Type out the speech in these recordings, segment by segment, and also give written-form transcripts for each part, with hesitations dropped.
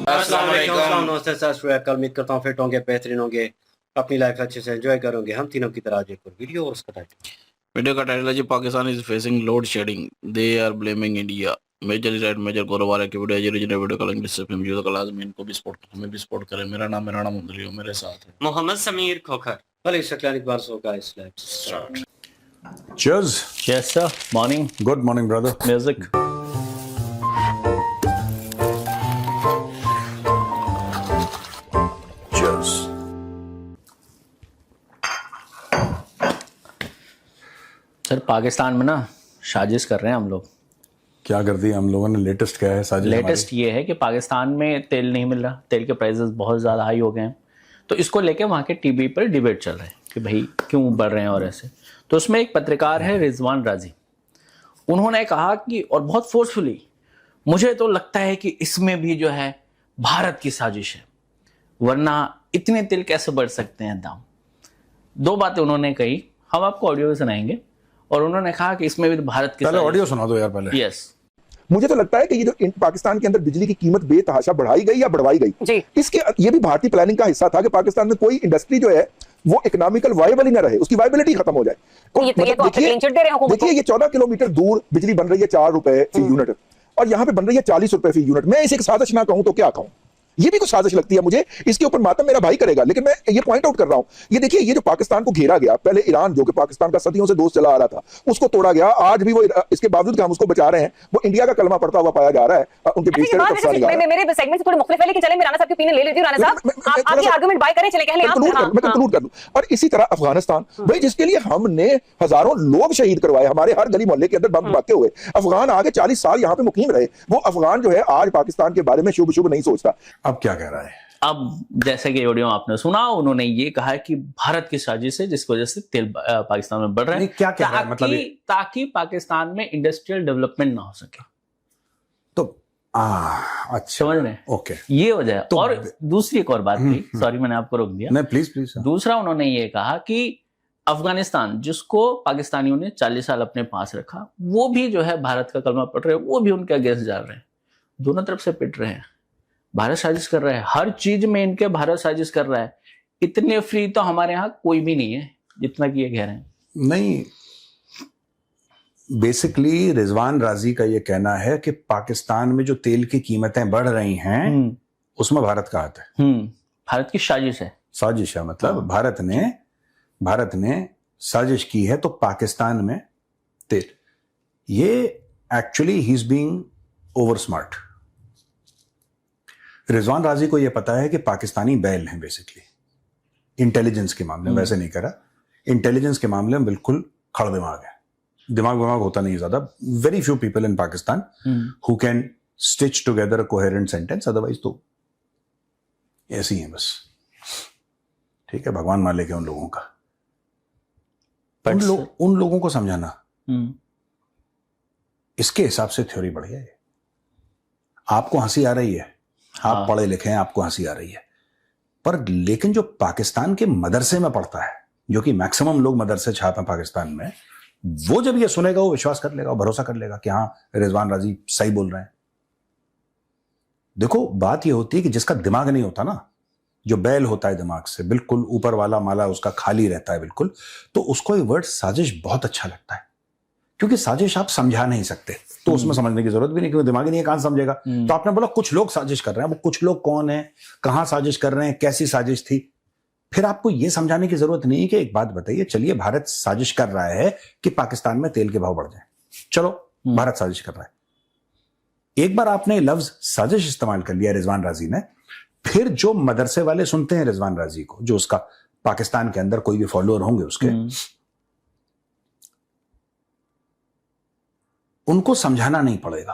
अस्सलाम वालेकुम। उम्मीद करता हूँ फिट होंगे, बेहतरीन होंगे, अपनी लाइफ अच्छे से एंजॉय करोगे। हम तीनों की तरह आज एक और वीडियो और उसका टाइटल वीडियो का है जी Pakistan is facing load shedding, they are blaming India. Major is right, major गोरवार है कि वीडियो जी रीजनल वीडियो कॉलिंग डिस्ट्रिक्ट में मौजूद है। लाजमी इनको भी सपोर्ट करें, हमें भी सपोर्ट करें। मेरा नाम मुंदरी, मेरे साथ है मोहम्मद समीर खोखर। भले सकलानिक बार so guys, let's start. Cheers. Yes, sir. Morning. Good morning, brother. Music. Cheers. Sir Pakistan में ना साजिश कर रहे हैं हम लोग। क्या कर दी हम लोगों ने? लेटेस्ट क्या है साजिश? लेटेस्ट ये है कि पाकिस्तान में तेल नहीं मिल रहा, तेल के प्राइसेस बहुत ज़्यादा हाई हो गए हैं, तो इसको लेके वहाँ के टीवी पर डिबेट चल रहा है कि भाई क्यों बढ़ रहे हैं और ऐसे। तो उसमें एक पत्रकार है रिजवान राजी, उन्होंने कहा कि, और बहुत फोर्सफुली, मुझे तो लगता है कि इसमें भी जो है भारत की साजिश है, वरना इतने तेल कैसे बढ़ सकते हैं दाम। दो बातें उन्होंने कही, हम आपको ऑडियो सुनाएंगे। और उन्होंने कहा कि इसमें भी तो भारत की पहले ऑडियो सुना दो यार पहले। यस। मुझे तो लगता है कि ये जो पाकिस्तान के अंदर बिजली की कीमत बेतहाशा बढ़ाई गई या बढ़वाई गई जी। इसके ये भी भारतीय प्लानिंग का हिस्सा था कि पाकिस्तान में कोई इंडस्ट्री जो है वो इकोनॉमिकल वायबल ही ना रहे, उसकी वायबिलिटी खत्म हो जाए। ये तो आप क्लीन चिट दे रहे हो। देखिए ये 14 किलोमीटर दूर बिजली बन रही है 4 रुपए फी यूनिट, और यहाँ पे बन रही है 40 रुपए फी यूनिट। मैं इसे एक साजिश ना कहूं तो क्या कहूं, ये भी कुछ साजिश लगती है मुझे। इसके ऊपर मातम मेरा भाई करेगा, लेकिन मैं ये पॉइंट आउट कर रहा हूं। ये देखिए, ये जो पाकिस्तान को घेरा गया, पहले ईरान जो कि पाकिस्तान का सदियों से दोस्त चला आ रहा था, उसको तोड़ा गया। आज भी वो, इसके बावजूद कि हम उसको बचा रहे हैं, वो इंडिया का कलमा पढ़ता हुआ पाया जा रहा है। उनके बीच से मेरे सेगमेंट से थोड़े मुख्तलिफ है, लेकिन चले मैं राणा साहब की ओपिनियन ले लेती हूं। राणा साहब आपकी आर्गुमेंट बाय करें, चले कह लें आप। मैं कंक्लूड कर दूं। और इसी तरह अफगानिस्तान, भाई जिसके लिए हमने हजारों लोग शहीद करवाए, हमारे हर गली मोहल्ले के अंदर बम धमाके हुए, अफगान आगे 40 साल यहाँ पे मुकीम रहे, वो अफगान जो है आज पाकिस्तान के बारे में शुभ शुभ नहीं सोचता। अब क्या कह रहा है? अब जैसे कि ऑडियो आपने सुना, उन्होंने ये कहा है कि भारत की साजिश है जिसकी वजह से तेल पाकिस्तान में बढ़ रहा है। क्या कह रहा है? मतलब ताकि पाकिस्तान में इंडस्ट्रियल डेवलपमेंट ना हो सके। तो अच्छा, समझ रहे हैं? ओके, ये वजह है। तो और दूसरी एक और बात थी, सॉरी मैंने आपको रोक दिया। नहीं प्लीज। दूसरा उन्होंने ये कहा कि अफगानिस्तान, जिसको पाकिस्तानियों ने 40 साल अपने पास रखा, वो भी जो है भारत का कलमा पढ़ रहे हैं, वो भी उनके अगेंस्ट जा रहे हैं। दोनों तरफ से पिट रहे हैं। भारत साजिश कर रहा है, हर चीज में इनके भारत साजिश कर रहा है। इतने फ्री तो हमारे यहाँ कोई भी नहीं है जितना कि ये कह रहे हैं। नहीं, बेसिकली रिजवान राजी का ये कहना है कि पाकिस्तान में जो तेल की कीमतें बढ़ रही हैं उसमें भारत का हाथ है। भारत की साजिश है। साजिश है, मतलब भारत ने साजिश की है तो पाकिस्तान में तेल। ये actually he is being over smart. Rizwan राजी को यह पता है कि पाकिस्तानी बैल हैं बेसिकली इंटेलिजेंस के मामले में। वैसे नहीं करा, इंटेलिजेंस के मामले में बिल्कुल खड़ दिमाग है। दिमाग होता नहीं ज्यादा। Very few people in Pakistan who can stitch together a coherent sentence, otherwise तो ऐसे ही है बस। ठीक है, भगवान मालिक है उन लोगों का। उन लोगों को समझाना, इसके हिसाब से थ्योरी बढ़िया है। आपको हंसी आ रही है, आप पढ़े लिखे हैं, आपको हंसी आ रही है, पर लेकिन जो पाकिस्तान के मदरसे में पढ़ता है, जो कि मैक्सिमम लोग मदरसे छात्र हैं पाकिस्तान में, वो जब ये सुनेगा वो विश्वास कर लेगा, भरोसा कर लेगा कि हाँ रिजवान राजी सही बोल रहे हैं। देखो बात ये होती है कि जिसका दिमाग नहीं होता ना, जो बैल होता है दिमाग से बिल्कुल ऊपर वाला माला उसका खाली रहता है बिल्कुल, तो उसको ये वर्ड साजिश बहुत अच्छा लगता है, क्योंकि साजिश आप समझा नहीं सकते, तो उसमें समझने की जरूरत भी नहीं, क्योंकि दिमाग ही नहीं है, कहां समझेगा। तो आपने बोला कुछ लोग साजिश कर रहे हैं, वो कुछ लोग कौन है, कहां साजिश कर रहे हैं, कैसी साजिश थी, फिर आपको यह समझाने की जरूरत नहीं है कि एक बात बताइए, चलिए भारत साजिश कर रहा है कि पाकिस्तान में तेल के भाव बढ़ जाए, चलो भारत साजिश कर रहा है। एक बार आपने लफ्ज साजिश इस्तेमाल कर लिया रिजवान राजी ने, फिर जो मदरसे वाले सुनते हैं रिजवान राजी को, जो उसका पाकिस्तान के अंदर कोई भी फॉलोअर होंगे उसके, उनको समझाना नहीं पड़ेगा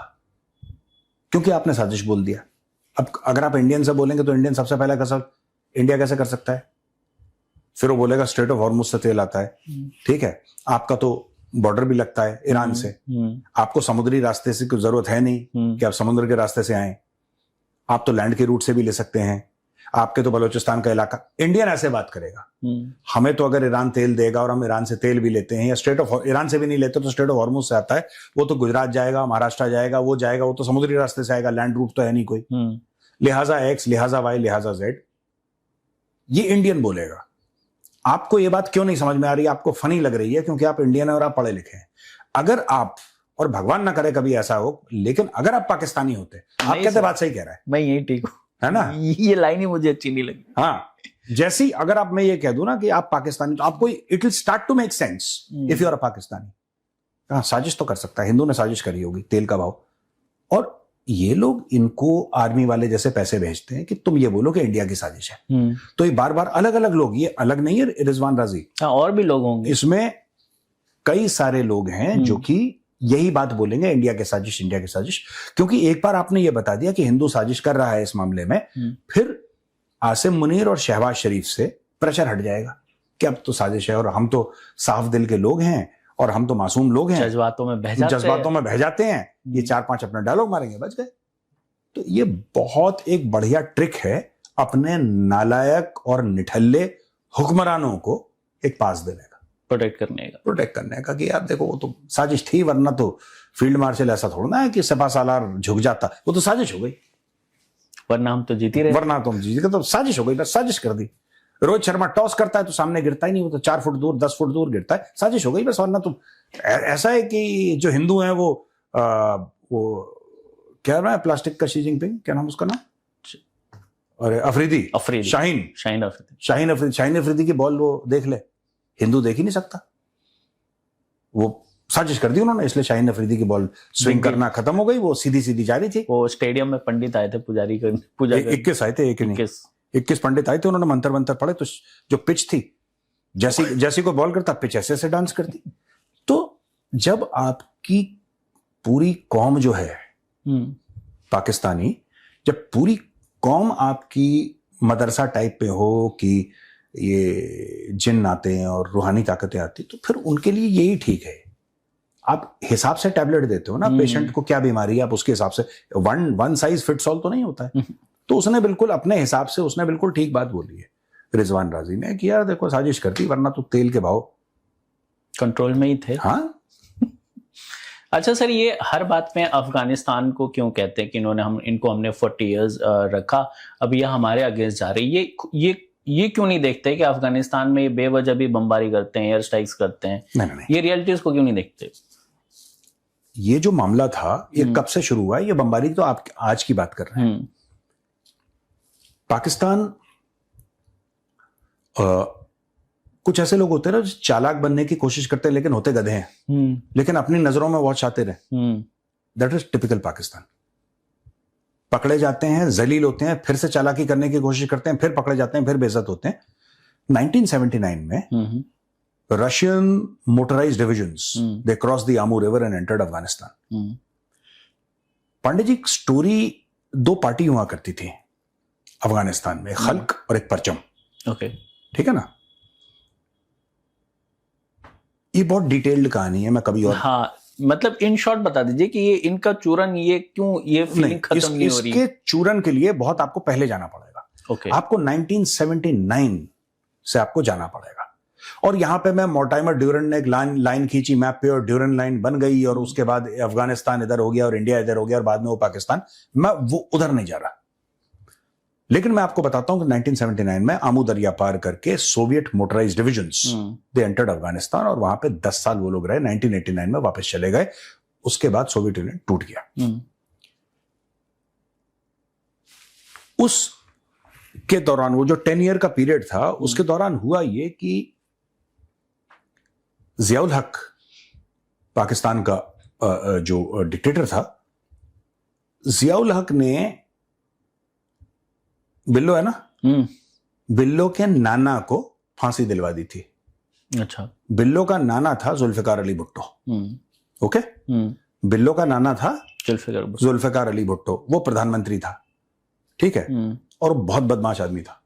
क्योंकि आपने साजिश बोल दिया। अब अगर आप इंडियन से बोलेंगे तो इंडियन सबसे पहले इंडिया कैसे कर सकता है, फिर वो बोलेगा स्ट्रेट ऑफ हॉर्मुज से तेल आता है। ठीक है, आपका तो बॉर्डर भी लगता है ईरान से, आपको समुद्री रास्ते से कोई जरूरत है नहीं कि आप समुद्र के रास्ते से आए, आप तो लैंड के रूट से भी ले सकते हैं। आपके तो बलोचिस्तान का इलाका, इंडियन ऐसे बात करेगा, हमें तो अगर ईरान तेल देगा और हम ईरान से तेल भी लेते हैं, या स्ट्रेट ऑफ ईरान से भी नहीं लेते तो स्ट्रेट ऑफ हॉर्मुज से आता है, वो तो गुजरात जाएगा, महाराष्ट्र जाएगा, वो तो समुद्री रास्ते से आएगा, लैंड रूट तो है नहीं कोई। लिहाजा एक्स, लिहाजा वाई, लिहाजा जेड, ये इंडियन बोलेगा। आपको ये बात क्यों नहीं समझ में आ रही, आपको फनी लग रही है क्योंकि आप इंडियन हैं और आप पढ़े लिखे हैं। अगर आप, और भगवान ना करे कभी ऐसा हो, लेकिन अगर आप पाकिस्तानी होते, आप कहते बात सही कह रहा है, मैं यही ठीक हूँ, है ना? ये लाइन ही मुझे अच्छी नहीं लगी। हाँ, जैसी अगर आप, मैं ये कह दूं ना कि आप पाकिस्तानी, तो आपको it will start to make sense if you are a Pakistani. हाँ, साजिश तो कर सकता है, हिंदू ने साजिश करी होगी, तेल का भाव, और ये लोग इनको आर्मी वाले जैसे पैसे भेजते हैं कि तुम ये बोलो कि इंडिया की साजिश है। तो ये बार बार अलग अलग लोग, ये अलग नहीं है रिजवान राजी, और भी लोग होंगे इसमें कई सारे लोग हैं जो कि यही बात बोलेंगे, इंडिया की साजिश, इंडिया की साजिश। क्योंकि एक बार आपने ये बता दिया कि हिंदू साजिश कर रहा है इस मामले में, फिर आसिम मुनीर और शहबाज शरीफ से प्रेशर हट जाएगा कि अब तो साजिश है और हम तो साफ दिल के लोग हैं और हम तो मासूम लोग हैं, जज्बातों में बह जाते हैं, ये 4-5 अपने डायलॉग मारेंगे, बच गए। तो ये बहुत एक बढ़िया ट्रिक है अपने नालायक और निठल्ले हुक्मरानों को एक पास देने का, प्रोटेक्ट करने का कि यार देखो वो तो साजिश थी, वरना तो फील्ड मार्शल ऐसा थोड़ा है कि सपा सालार झुक जाता, वो तो साजिश हो गई, वरना हम तो जीत ही रहे, वरना तो हम जीत गए, तो साजिश हो गई, बस साजिश कर दी। रोहित शर्मा टॉस करता है तो सामने गिरता ही नहीं, वो तो 4 फुट दूर, 10 फुट दूर गिरता है, साजिश हो गई बस। वरना तो ऐसा है कि जो हिंदू हैं वो क्या नाम है प्लास्टिक का, शी जिनपिंग, क्या नाम उसका नाम, अरे अफरीदी, शाहीन अफरीदी की बॉल वो देख ले, हिंदू देख ही नहीं सकता, वो साजिश कर दी उन्होंने, इसलिए शाहीन अफरीदी की बॉल स्विंग करना खत्म हो गई, वो सीधी सीधी जा रही थी। वो स्टेडियम में पंडित आए थे, पूजा 21 आए थे, 21 पंडित आए थे, उन्होंने मंत्र पढ़े, तो जो पिच थी, जैसी को बॉल करता पिच ऐसे डांस करती। तो जब आपकी पूरी कौम जो है पाकिस्तानी, जब पूरी कौम आपकी मदरसा टाइप पे हो कि ये जिन्न आते हैं और रूहानी ताकतें आती, तो फिर उनके लिए यही ठीक है। आप हिसाब से टैबलेट देते हो ना, पेशेंट को क्या बीमारी है, आप उसके हिसाब से, वन साइज फिट्स ऑल तो नहीं होता है। तो उसने बिल्कुल अपने हिसाब से, उसने बिल्कुल ठीक बात बोली है रिजवान राजी ने कि यार देखो साजिश करती, वरना तो तेल के भाव कंट्रोल में ही थे। हाँ। अच्छा सर, ये हर बात में अफगानिस्तान को क्यों कहते हैं कि इनको हमने 40 इयर्स रखा, अब ये हमारे अगेंस्ट जा रही है, ये क्यों नहीं देखते कि अफगानिस्तान में ये बेवजह भी बमबारी करते हैं, एयर स्ट्राइक्स करते हैं? नहीं। ये रियलिटीज को क्यों नहीं देखते? ये जो मामला था, ये कब से शुरू हुआ है? ये बमबारी तो आप आज की बात कर रहे हैं। पाकिस्तान, कुछ ऐसे लोग होते हैं ना जो चालाक बनने की कोशिश करते हैं लेकिन होते गधे हैं, लेकिन अपनी नजरों में बहुत शातिर हैं। That is typical Pakistan. पकड़े जाते हैं, जलील होते हैं, फिर से चालाकी करने की कोशिश करते हैं, फिर पकड़े जाते हैं, फिर बेइज्जत होते हैं। 1979 में Russian motorised divisions they cross the Amu river and entered Afghanistan. Pandey ji, story 2 party हुआ करती थी अफगानिस्तान में, खल्क और एक परचम। ओके, ठीक है ना? ये बहुत डिटेल्ड कहानी है, मैं कभी और, हाँ, मतलब इन शॉर्ट बता दीजिए कि ये इनका चूरन, ये क्यों ये फीलिंग खत्म नहीं हो रही? इसके चूरन के लिए बहुत आपको पहले जाना पड़ेगा। ओके, आपको 1979 से आपको जाना पड़ेगा। और यहां पे मैं मोर्टाइमर ड्यूरन ने एक लाइन खींची मैप पे, और ड्यूरन लाइन बन गई, और उसके बाद अफगानिस्तान इधर हो गया और इंडिया इधर हो गया, और बाद में वो पाकिस्तान। मैं वो उधर नहीं जा रहा, लेकिन मैं आपको बताता हूं कि 1979 में आमू दरिया पार करके Soviet motorised divisions they entered Afghanistan, और वहां पे 10 साल वो लोग रहे। 1989 में वापस चले गए। उसके बाद सोवियत यूनियन टूट गया। उस के दौरान, वो जो 10 ईयर का पीरियड था, उसके दौरान हुआ ये कि जियाउल हक, पाकिस्तान का जो डिक्टेटर था, जियाउल हक ने बिल्लो है ना, बिल्लो के नाना को फांसी दिलवा दी थी। अच्छा, बिल्लो का नाना था जुल्फिकार अली भुट्टो। ओके, बिल्लो का नाना था जुल्फिकार अली भुट्टो, वो प्रधानमंत्री था। ठीक है, और बहुत बदमाश आदमी था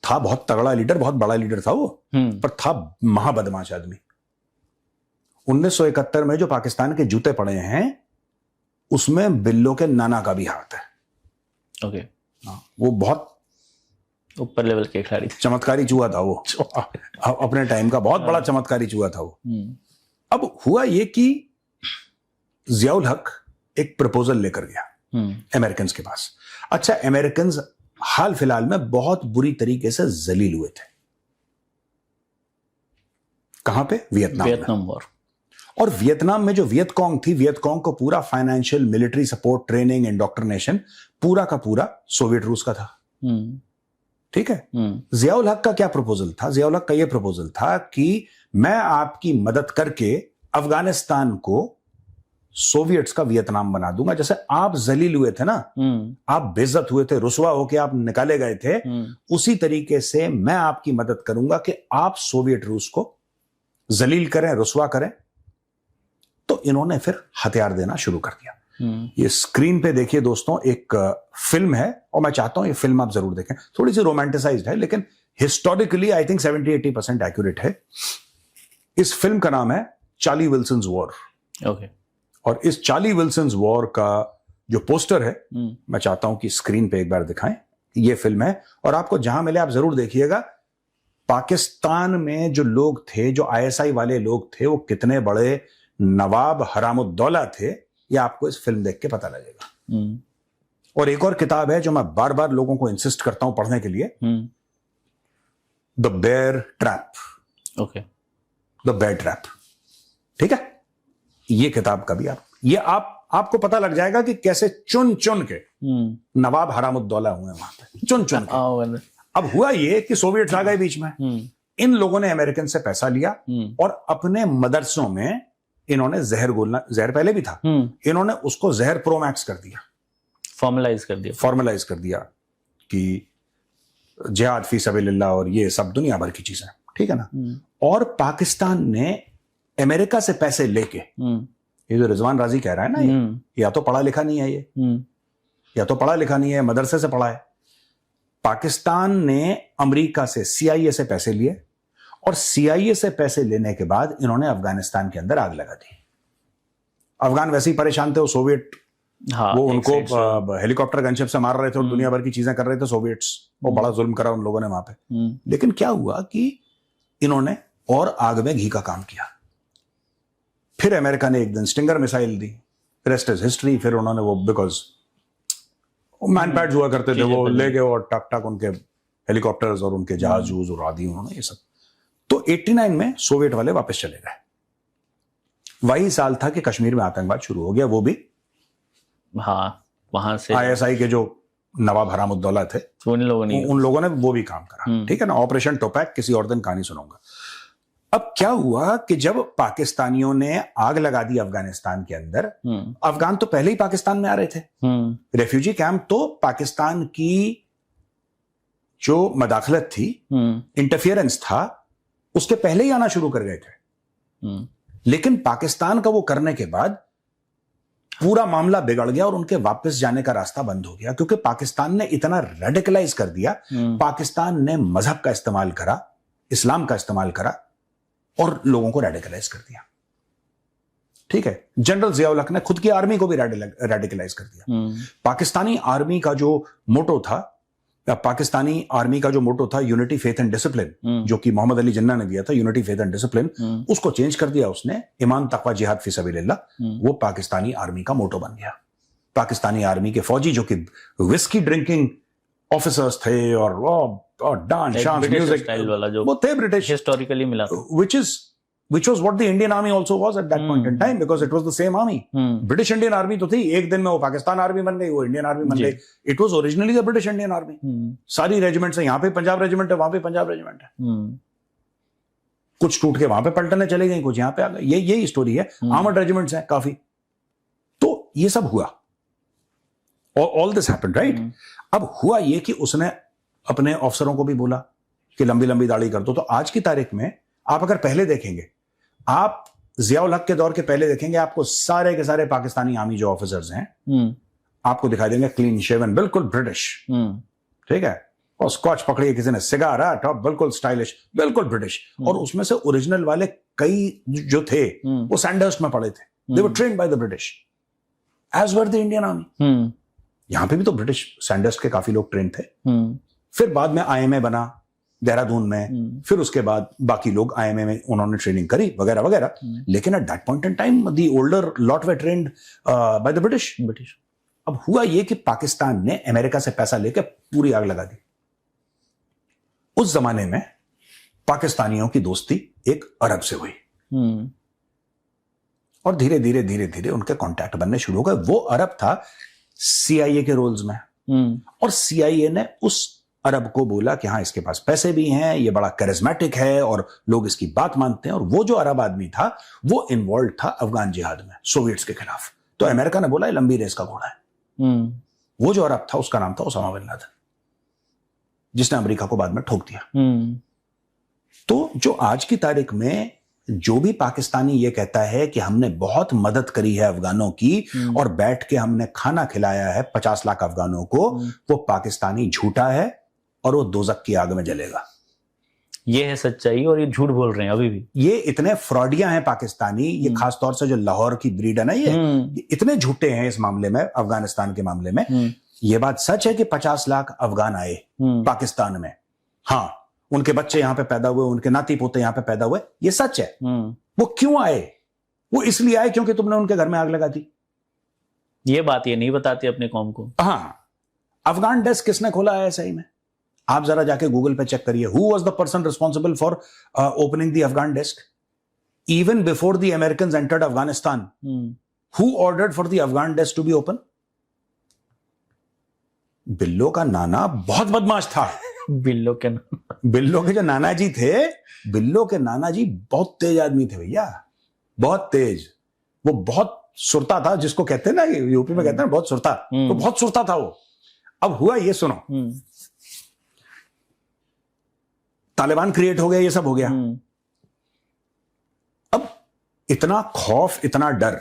बहुत तगड़ा लीडर, बहुत बड़ा लीडर था वो, पर था महाबदमाश आदमी। 1971 में जो पाकिस्तान के जूते पड़े हैं, उसमें बिल्लो के नाना का भी हाथ है। ओके, वो बहुत ऊपर लेवल के खिलाड़ी, चमत्कारी चूहा था वो, अपने टाइम का बहुत बड़ा चमत्कारी चूहा था वो। अब हुआ ये कि जियाउल हक एक प्रपोजल लेकर गया अमेरिकन के पास। अच्छा, अमेरिकन हाल फिलहाल में बहुत बुरी तरीके से जलील हुए थे। कहां पे? Vietnam war. और वियतनाम में जो वियतकॉन्ग थी, वियतकॉन्ग को पूरा financial, military support, training, indoctrination पूरा का पूरा सोवियत रूस का था। ठीक है। जियाउल हक का क्या प्रपोजल था? जियाउल हक का यह प्रपोजल था कि मैं आपकी मदद करके अफगानिस्तान को सोवियट्स का वियतनाम बना दूंगा। जैसे आप जलील हुए थे ना, आप बेइज्जत हुए थे, रुसवा होके आप निकाले गए थे, उसी तरीके से मैं आपकी मदद करूंगा कि आप सोवियत रूस को जलील करें, रुसवा करें। तो इन्होंने फिर हथियार देना शुरू कर दिया। ये स्क्रीन पे देखिए दोस्तों, एक फिल्म है और मैं चाहता हूं ये फिल्म आप जरूर देखें। थोड़ी सी रोमांटिसाइज्ड है लेकिन हिस्टोरिकली आई थिंक 70-80% एक्यूरेट है। इस फिल्म का नाम है चार्ली विल्सन्स वॉर। ओके। और इस चार्ली विल्सन्स वॉर का जो पोस्टर है, मैं चाहता हूं कि स्क्रीन पे एक बार दिखाएं। ये फिल्म है और आपको जहां मिले आप जरूर देखिएगा। पाकिस्तान में जो लोग थे, जो आईएसआई वाले लोग थे, वो कितने बड़े नवाब हरामुद्दौला थे, ये आपको इस फिल्म देख के पता लगेगा। और एक और किताब है जो मैं बार बार लोगों को इंसिस्ट करता हूं पढ़ने के लिए, the bear trap. Okay. The bear trap. ठीक है। ये किताब का भी आपको पता लग जाएगा कि कैसे चुन चुन के नवाब हरामुद्दौला हुए वहां पे, चुन चुन के। अब हुआ ये कि सोवियत आ गए बीच में, इन लोगों ने अमेरिकन से पैसा लिया और अपने मदरसों में इन्होंने जहर पहले भी था, इन्होंने उसको जहर प्रोमैक्स कर दिया, फॉर्मलाइज कर दिया कि जिहाद फी सबिलिल्लाह और ये सब दुनिया भर की चीजें। ठीक है ना। और पाकिस्तान ने अमेरिका से पैसे लेके, ये जो रिजवान राजी कह रहा है ना, या तो पढ़ा लिखा नहीं है ये, या तो पढ़ा लिखा नहीं है, मदरसे से पढ़ा है। पाकिस्तान ने अमेरिका से, CIA से पैसे लिए और CIA से पैसे लेने के बाद इन्होंने अफगानिस्तान के अंदर आग लगा दी। अफगान वैसे ही परेशान थे, वो सोवियत वो उनको हेलीकॉप्टर गनशिप से मार रहे थे और दुनिया भर की चीजें कर रहे थे सोवियट्स। वो बड़ा जुल्म करा उन लोगों ने वहां पे। लेकिन क्या हुआ कि इन्होंने और आग में घी का काम किया। फिर अमेरिका ने एक दिन stinger missile the, rest is history. फिर उन्होंने वो, बिकॉज मैनपैड्स हुआ करते थे, वो ले गए और टक टक उनके हेलीकॉप्टर्स और उनके जहाज उड़ा दिए उन्होंने, ये सब। तो 89 में सोवियत वाले वापस चले गए। वही साल था कि कश्मीर में आतंकवाद शुरू हो गया, वो भी वहां से ISI के जो नवाब हरामुद्दौला थे उन लोगों ने वो भी काम करा। ठीक है ना। ऑपरेशन टोपैक किसी और दिन कहानी सुनाऊंगा। अब क्या हुआ कि जब पाकिस्तानियों ने आग लगा दी अफगानिस्तान के अंदर, अफगान तो पहले ही पाकिस्तान में आ रहे थे, रेफ्यूजी कैंप तो पाकिस्तान की जो मदाखलत थी, इंटरफियरेंस था, उसके पहले ही आना शुरू कर गए थे। लेकिन पाकिस्तान का वो करने के बाद पूरा मामला बिगड़ गया और उनके वापस जाने का रास्ता बंद हो गया, क्योंकि पाकिस्तान ने इतना रेडिकलाइज कर दिया। पाकिस्तान ने मजहब का इस्तेमाल करा, इस्लाम का इस्तेमाल करा और लोगों को रेडिकलाइज कर दिया। ठीक है। जनरल जियाउल हक ने खुद की आर्मी को भी रेडिकलाइज कर दिया। पाकिस्तानी आर्मी का जो मोटो था, यूनिटी फेथ एंड डिसिप्लिन, जो कि मोहम्मद अली जिन्ना ने दिया था, यूनिटी फेथ एंड डिसिप्लिन, उसको चेंज कर दिया उसने, ईमान तकवा जिहाद फी सबिलिल्लाह। वो पाकिस्तानी आर्मी का मोटो बन गया। पाकिस्तानी आर्मी के फौजी जो कि विस्की ड्रिंकिंग ऑफिसर्स थे और डांस शांस म्यूजिक वाला जो वो थे ब्रिटिश, हिस्टोरिकली मिला, which was what the Indian Army also was at that point in time, because it was the same army. British Indian Army तो थी, एक दिन में वो पाकिस्तान आर्मी बन गई, वो इंडियन आर्मी बन गई। It was originally the British Indian Army. सारी रेजिमेंट्स है, यहाँ पे पंजाब रेजिमेंट है, वहां पे पंजाब रेजिमेंट है। कुछ टूट के वहां पे पलटने चले गए, कुछ यहाँ पे आ गए। यही स्टोरी है। आर्मर्ड रेजिमेंट्स हैं काफी। तो ये सब हुआ, ऑल दिस हैपेंड, राइट। अब हुआ ये कि उसने अपने अफसरों को भी बोला कि लंबी लंबी दाढ़ी कर दो। तो आज की तारीख में आप अगर पहले देखेंगे, आप जियाउल हक के दौर के पहले देखेंगे, आपको सारे के सारे पाकिस्तानी आर्मी जो ऑफिसर्स हैं आपको दिखाई देंगे क्लीन शेवन, बिल्कुल ब्रिटिश। ठीक है। और स्कॉच पकड़ी, किसी ने सिगार, टॉप, बिल्कुल स्टाइलिश, बिल्कुल ब्रिटिश। और उसमें से ओरिजिनल वाले कई जो थे वो सैंडहर्स्ट में पड़े थे। They were trained by the British as were the Indian army. यहां पे भी तो ब्रिटिश सैंडहर्स्ट के काफी लोग ट्रेन थे। फिर बाद में IMA बना देहरादून में, फिर उसके बाद बाकी लोग IMA में उन्होंने ट्रेनिंग करी वगैरह वगैरह। लेकिन at that point in time the older lot were trained by the British. अब हुआ ये कि पाकिस्तान ने अमेरिका से पैसा लेकर पूरी आग लगा दी। उस जमाने में पाकिस्तानियों की दोस्ती एक अरब से हुई और धीरे धीरे धीरे धीरे उनके कांटेक्ट बनने शुरू हो गए। वो अरब था CIA के रोल्स में और CIA ने उस अरब को बोला कि हाँ इसके पास पैसे भी हैं, ये बड़ा कैरिस्मेटिक है और लोग इसकी बात मानते हैं। और वो जो अरब आदमी था वो इन्वॉल्व था अफगान जिहाद में सोवियट्स के खिलाफ। तो अमेरिका ने बोला ये लंबी रेस का घोड़ा है। वो जो अरब था उसका नाम था ओसामा बिन लादेन, जिसने अमेरिका को बाद में ठोक दिया। तो जो आज की तारीख में जो भी पाकिस्तानी ये कहता है कि हमने बहुत मदद करी है अफगानों की और बैठ के हमने खाना खिलाया है 50 लाख अफगानों को, वो पाकिस्तानी झूठा है और वो दोजक की आग में जलेगा। ये है सच्चाई और ये झूठ बोल रहे हैं अभी भी। ये इतने फ्रॉडिया हैं पाकिस्तानी, ये खासतौर से जो लाहौर की ब्रीड है ना, ये इतने झूठे हैं इस मामले में, अफगानिस्तान के मामले में। ये बात सच है कि 50 लाख अफगान आए पाकिस्तान में, हाँ उनके बच्चे यहां पे पैदा हुए, उनके नाती पोते यहां पे पैदा हुए, ये सच है। वो क्यों आए? वो इसलिए आए क्योंकि तुमने उनके घर में आग लगा दी। ये बात ये नहीं बताती अपने कौम को। हाँ, अफगान डेस्क किसने खोला है सही में? आप जरा जाके गूगल पे चेक करिए, who was the person responsible for opening the Afghan desk even before the Americans entered Afghanistan. Who ordered for the Afghan desk to be open? Billo का नाना बहुत बदमाश था। बिल्लो के जो नाना जी थे, बिल्लो के नाना जी बहुत तेज आदमी थे भैया, बहुत तेज। वो बहुत सुरता था, जिसको कहते हैं ना यूपी में कहते हैं बहुत सुरता, तो बहुत सुरता था वो। अब हुआ ये सुनो, तालिबान क्रिएट हो गया, ये सब हो गया। अब इतना खौफ, इतना डर,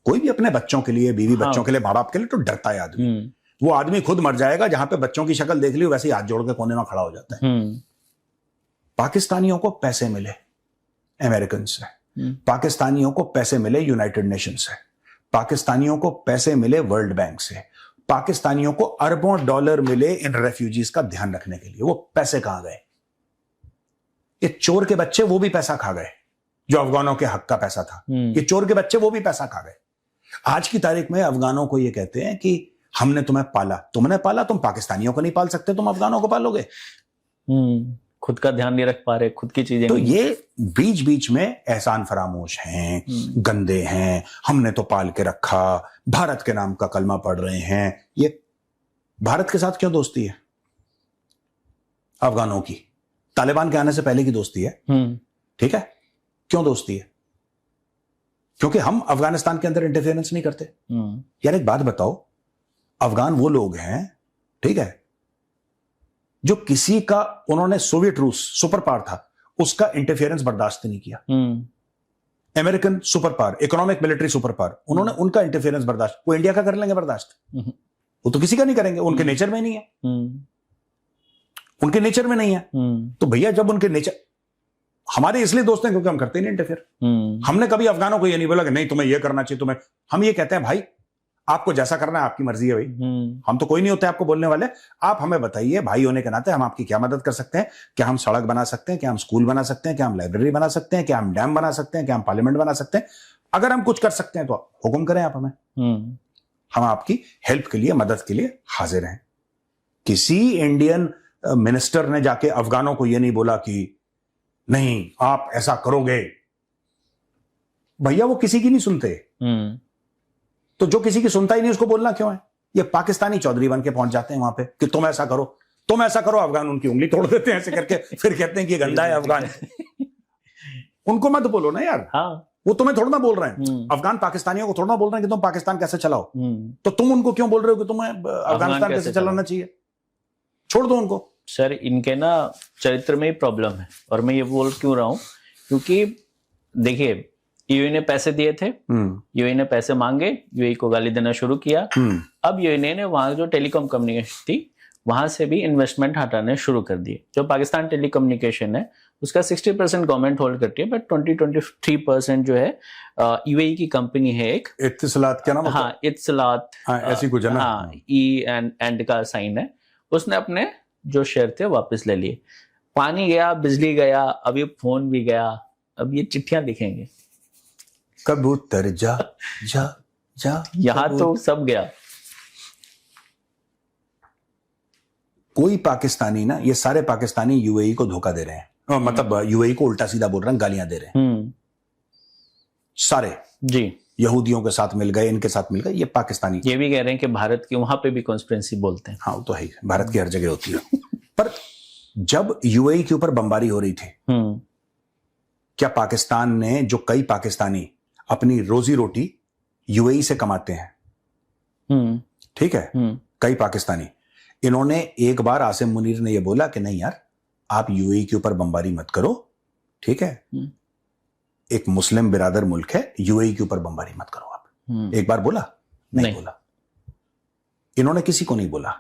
कोई भी अपने बच्चों के लिए, बीवी बच्चों के लिए, माँ बाप के लिए तो डरता है आदमी। वो आदमी खुद मर जाएगा, जहां पे बच्चों की शक्ल देख ली वैसे ही हाथ जोड़ के कोने में खड़ा हो जाता है। पाकिस्तानियों को पैसे मिले अमेरिकन से, पाकिस्तानियों को पैसे मिले यूनाइटेड नेशन से, पाकिस्तानियों को पैसे मिले वर्ल्ड बैंक से, पाकिस्तानियों को अरबों डॉलर मिले इन रेफ्यूजीज का ध्यान रखने के लिए। वो पैसे कहां गए? ये चोर के बच्चे वो भी पैसा खा गए, जो अफगानों के हक का पैसा था। ये चोर के बच्चे वो भी पैसा खा गए। आज की तारीख में अफगानों को ये कहते हैं कि हमने तुम्हें पाला, तुमने पाला, तुम पाकिस्तानियों को नहीं पाल सकते, तुम अफगानों को पालोगे। खुद का ध्यान नहीं रख पा रहे, खुद की चीजें। तो ये बीच बीच में एहसान फरामोश हैं, गंदे हैं, हमने तो पाल के रखा, भारत के नाम का कलमा पढ़ रहे हैं। ये भारत के साथ क्यों दोस्ती है अफगानों की? तालिबान के आने से पहले की दोस्ती है, ठीक है। क्यों दोस्ती है? क्योंकि हम अफगानिस्तान के अंदर इंटरफेरेंस नहीं करते। यार एक बात बताओ, अफगान वो लोग हैं, ठीक है, जो किसी का, उन्होंने सोवियत रूस सुपर पावर था, उसका इंटरफेरेंस बर्दाश्त नहीं किया। American super power, economic military super power, उन्होंने उनका इंटरफेरेंस बर्दाश्त, वो इंडिया का कर लेंगे बर्दाश्त? वो तो किसी का नहीं करेंगे, उनके नेचर में नहीं है, उनके नेचर में नहीं है। तो भैया जब उनके नेचर, हमारे इसलिए दोस्त हैं क्योंकि हम करते नहीं इंटरफेयर। हमने कभी अफगानों को ये नहीं बोला कि नहीं तुम्हें ये करना चाहिए, तुम्हें, हम ये कहते हैं भाई आपको जैसा करना है आपकी मर्जी है भाई, हम तो कोई नहीं होते आपको बोलने वाले। आप हमें बताइए भाई होने के नाते हम आपकी क्या मदद कर सकते हैं? क्या हम सड़क बना सकते हैं? क्या हम स्कूल बना सकते हैं? क्या हम लाइब्रेरी बना सकते हैं? क्या हम डैम बना सकते हैं? क्या हम पार्लियामेंट बना सकते हैं? अगर हम कुछ कर सकते हैं तो हुक्म करें आप हमें, हम आपकी हेल्प के लिए, मदद के लिए हाजिर हैं। किसी इंडियन मिनिस्टर ने जाके अफगानों को यह नहीं बोला कि नहीं आप ऐसा करोगे। भैया वो किसी की नहीं सुनते, तो जो किसी की सुनता ही नहीं उसको बोलना क्यों है? ये पाकिस्तानी चौधरी बन के पहुंच जाते हैं वहां पे कि तुम ऐसा करो, तुम ऐसा करो, अफगान उनकी उंगली तोड़ देते हैं ऐसे करके, फिर कहते हैं कि ये गंदा है अफगान। उनको मत बोलो ना यार। हाँ। वो तुम्हें थोड़ा ना बोल रहे हैं, अफगान पाकिस्तानियों को थोड़ा ना बोल रहे हैं कि तुम पाकिस्तान कैसे चलाओ। तो तुम उनको क्यों बोल रहे हो कि तुम्हें अफगानिस्तान कैसे चलाना चाहिए? छोड़ दो उनको। सर इनके ना चरित्र में ही प्रॉब्लम है, और मैं ये बोल क्यों रहा हूं, क्योंकि देखिए यूएई ने पैसे दिए थे, यूएई ने पैसे मांगे, यूएई को गाली देना शुरू किया। अब यूएई ने वहां जो टेलीकॉम कम्युनिकेशन थी वहां से भी इन्वेस्टमेंट हटाने शुरू कर दिए। जो पाकिस्तान टेलीकम्युनिकेशन है उसका 60% गवर्नमेंट होल्ड करती है, बट 20-23% जो है यूएई की कंपनी है एक, इत्तिसलात, क्या नाम है? हाँ इत्तिसलात, ऐसी कुछ है ना, हाँ ई एंड का साइन है। उसने अपने जो शेयर थे वापस ले लिए। पानी गया, बिजली गया, अभी फोन भी गया, अब ये चिट्ठियां लिखेंगे कबूतर जा जा जा, यहाँ तो सब गया। कोई पाकिस्तानी ना, ये सारे पाकिस्तानी यूएई को धोखा दे रहे हैं, मतलब यूएई को उल्टा सीधा बोल रहे हैं, गालियां दे रहे हैं सारे जी। यहूदियों के साथ मिल गए, इनके साथ मिल गए, ये पाकिस्तानी। ये भी कह रहे हैं कि भारत की वहां पे भी कॉन्स्पिरेंसी बोलते हैं। हाँ वो तो है, भारत की हर जगह होती है। पर जब यूएई के ऊपर बमबारी हो रही थी, क्या पाकिस्तान ने, जो कई पाकिस्तानी अपनी रोजी रोटी यूएई से कमाते हैं, ठीक है, कई पाकिस्तानी, इन्होंने एक बार आसिम मुनीर ने यह बोला कि नहीं यार आप यूएई के ऊपर बमबारी मत करो, ठीक है, एक मुस्लिम बिरादर मुल्क है, यूएई के ऊपर बमबारी मत करो आप। एक बार बोला? नहीं बोला। इन्होंने किसी को नहीं बोला।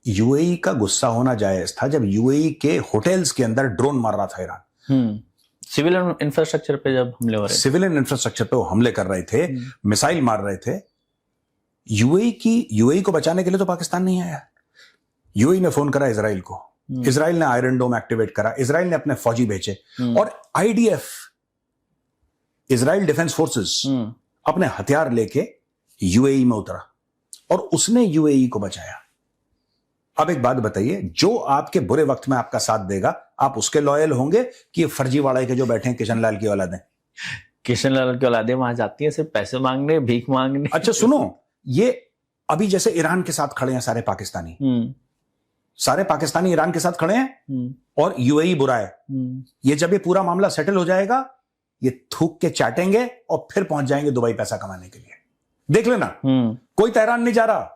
यूएई का गुस्सा होना जायज था जब यूएई के होटल्स के अंदर ड्रोन मार रहा था ईरान। सिविल इंफ्रास्ट्रक्चर पे जब हमले हो रहे थे, सिविलियन इंफ्रास्ट्रक्चर पे वो हमले कर रहे थे, मिसाइल मार रहे थे। यूएई को बचाने के लिए तो पाकिस्तान नहीं आया। यूएई ने फोन करा इजराइल को, इजराइल ने आयरन डोम एक्टिवेट करा, इजराइल ने अपने फौजी भेजे, और आईडीएफ, इजराइल डिफेंस फोर्सेस, अपने हथियार लेके यूएई में उतरा और उसने यूएई को बचाया। अब एक बात बताइए, जो आपके बुरे वक्त में आपका साथ देगा, आप उसके लॉयल होंगे कि ये फर्जीवाड़े के जो बैठे हैं किशन लाल की औलादें? किशन लाल की औलादें वहां जाती है सिर्फ पैसे मांगने, भीख मांगने। अच्छा सुनो, ये अभी जैसे ईरान के साथ खड़े हैं सारे पाकिस्तानी, सारे पाकिस्तानी ईरान के साथ खड़े हैं और यूएई बुरा है। ये जब ये पूरा मामला सेटल हो जाएगा, ये थूक के चाटेंगे और फिर पहुंच जाएंगे दुबई पैसा कमाने के लिए। देख लेना, कोई तेहरान नहीं जा रहा,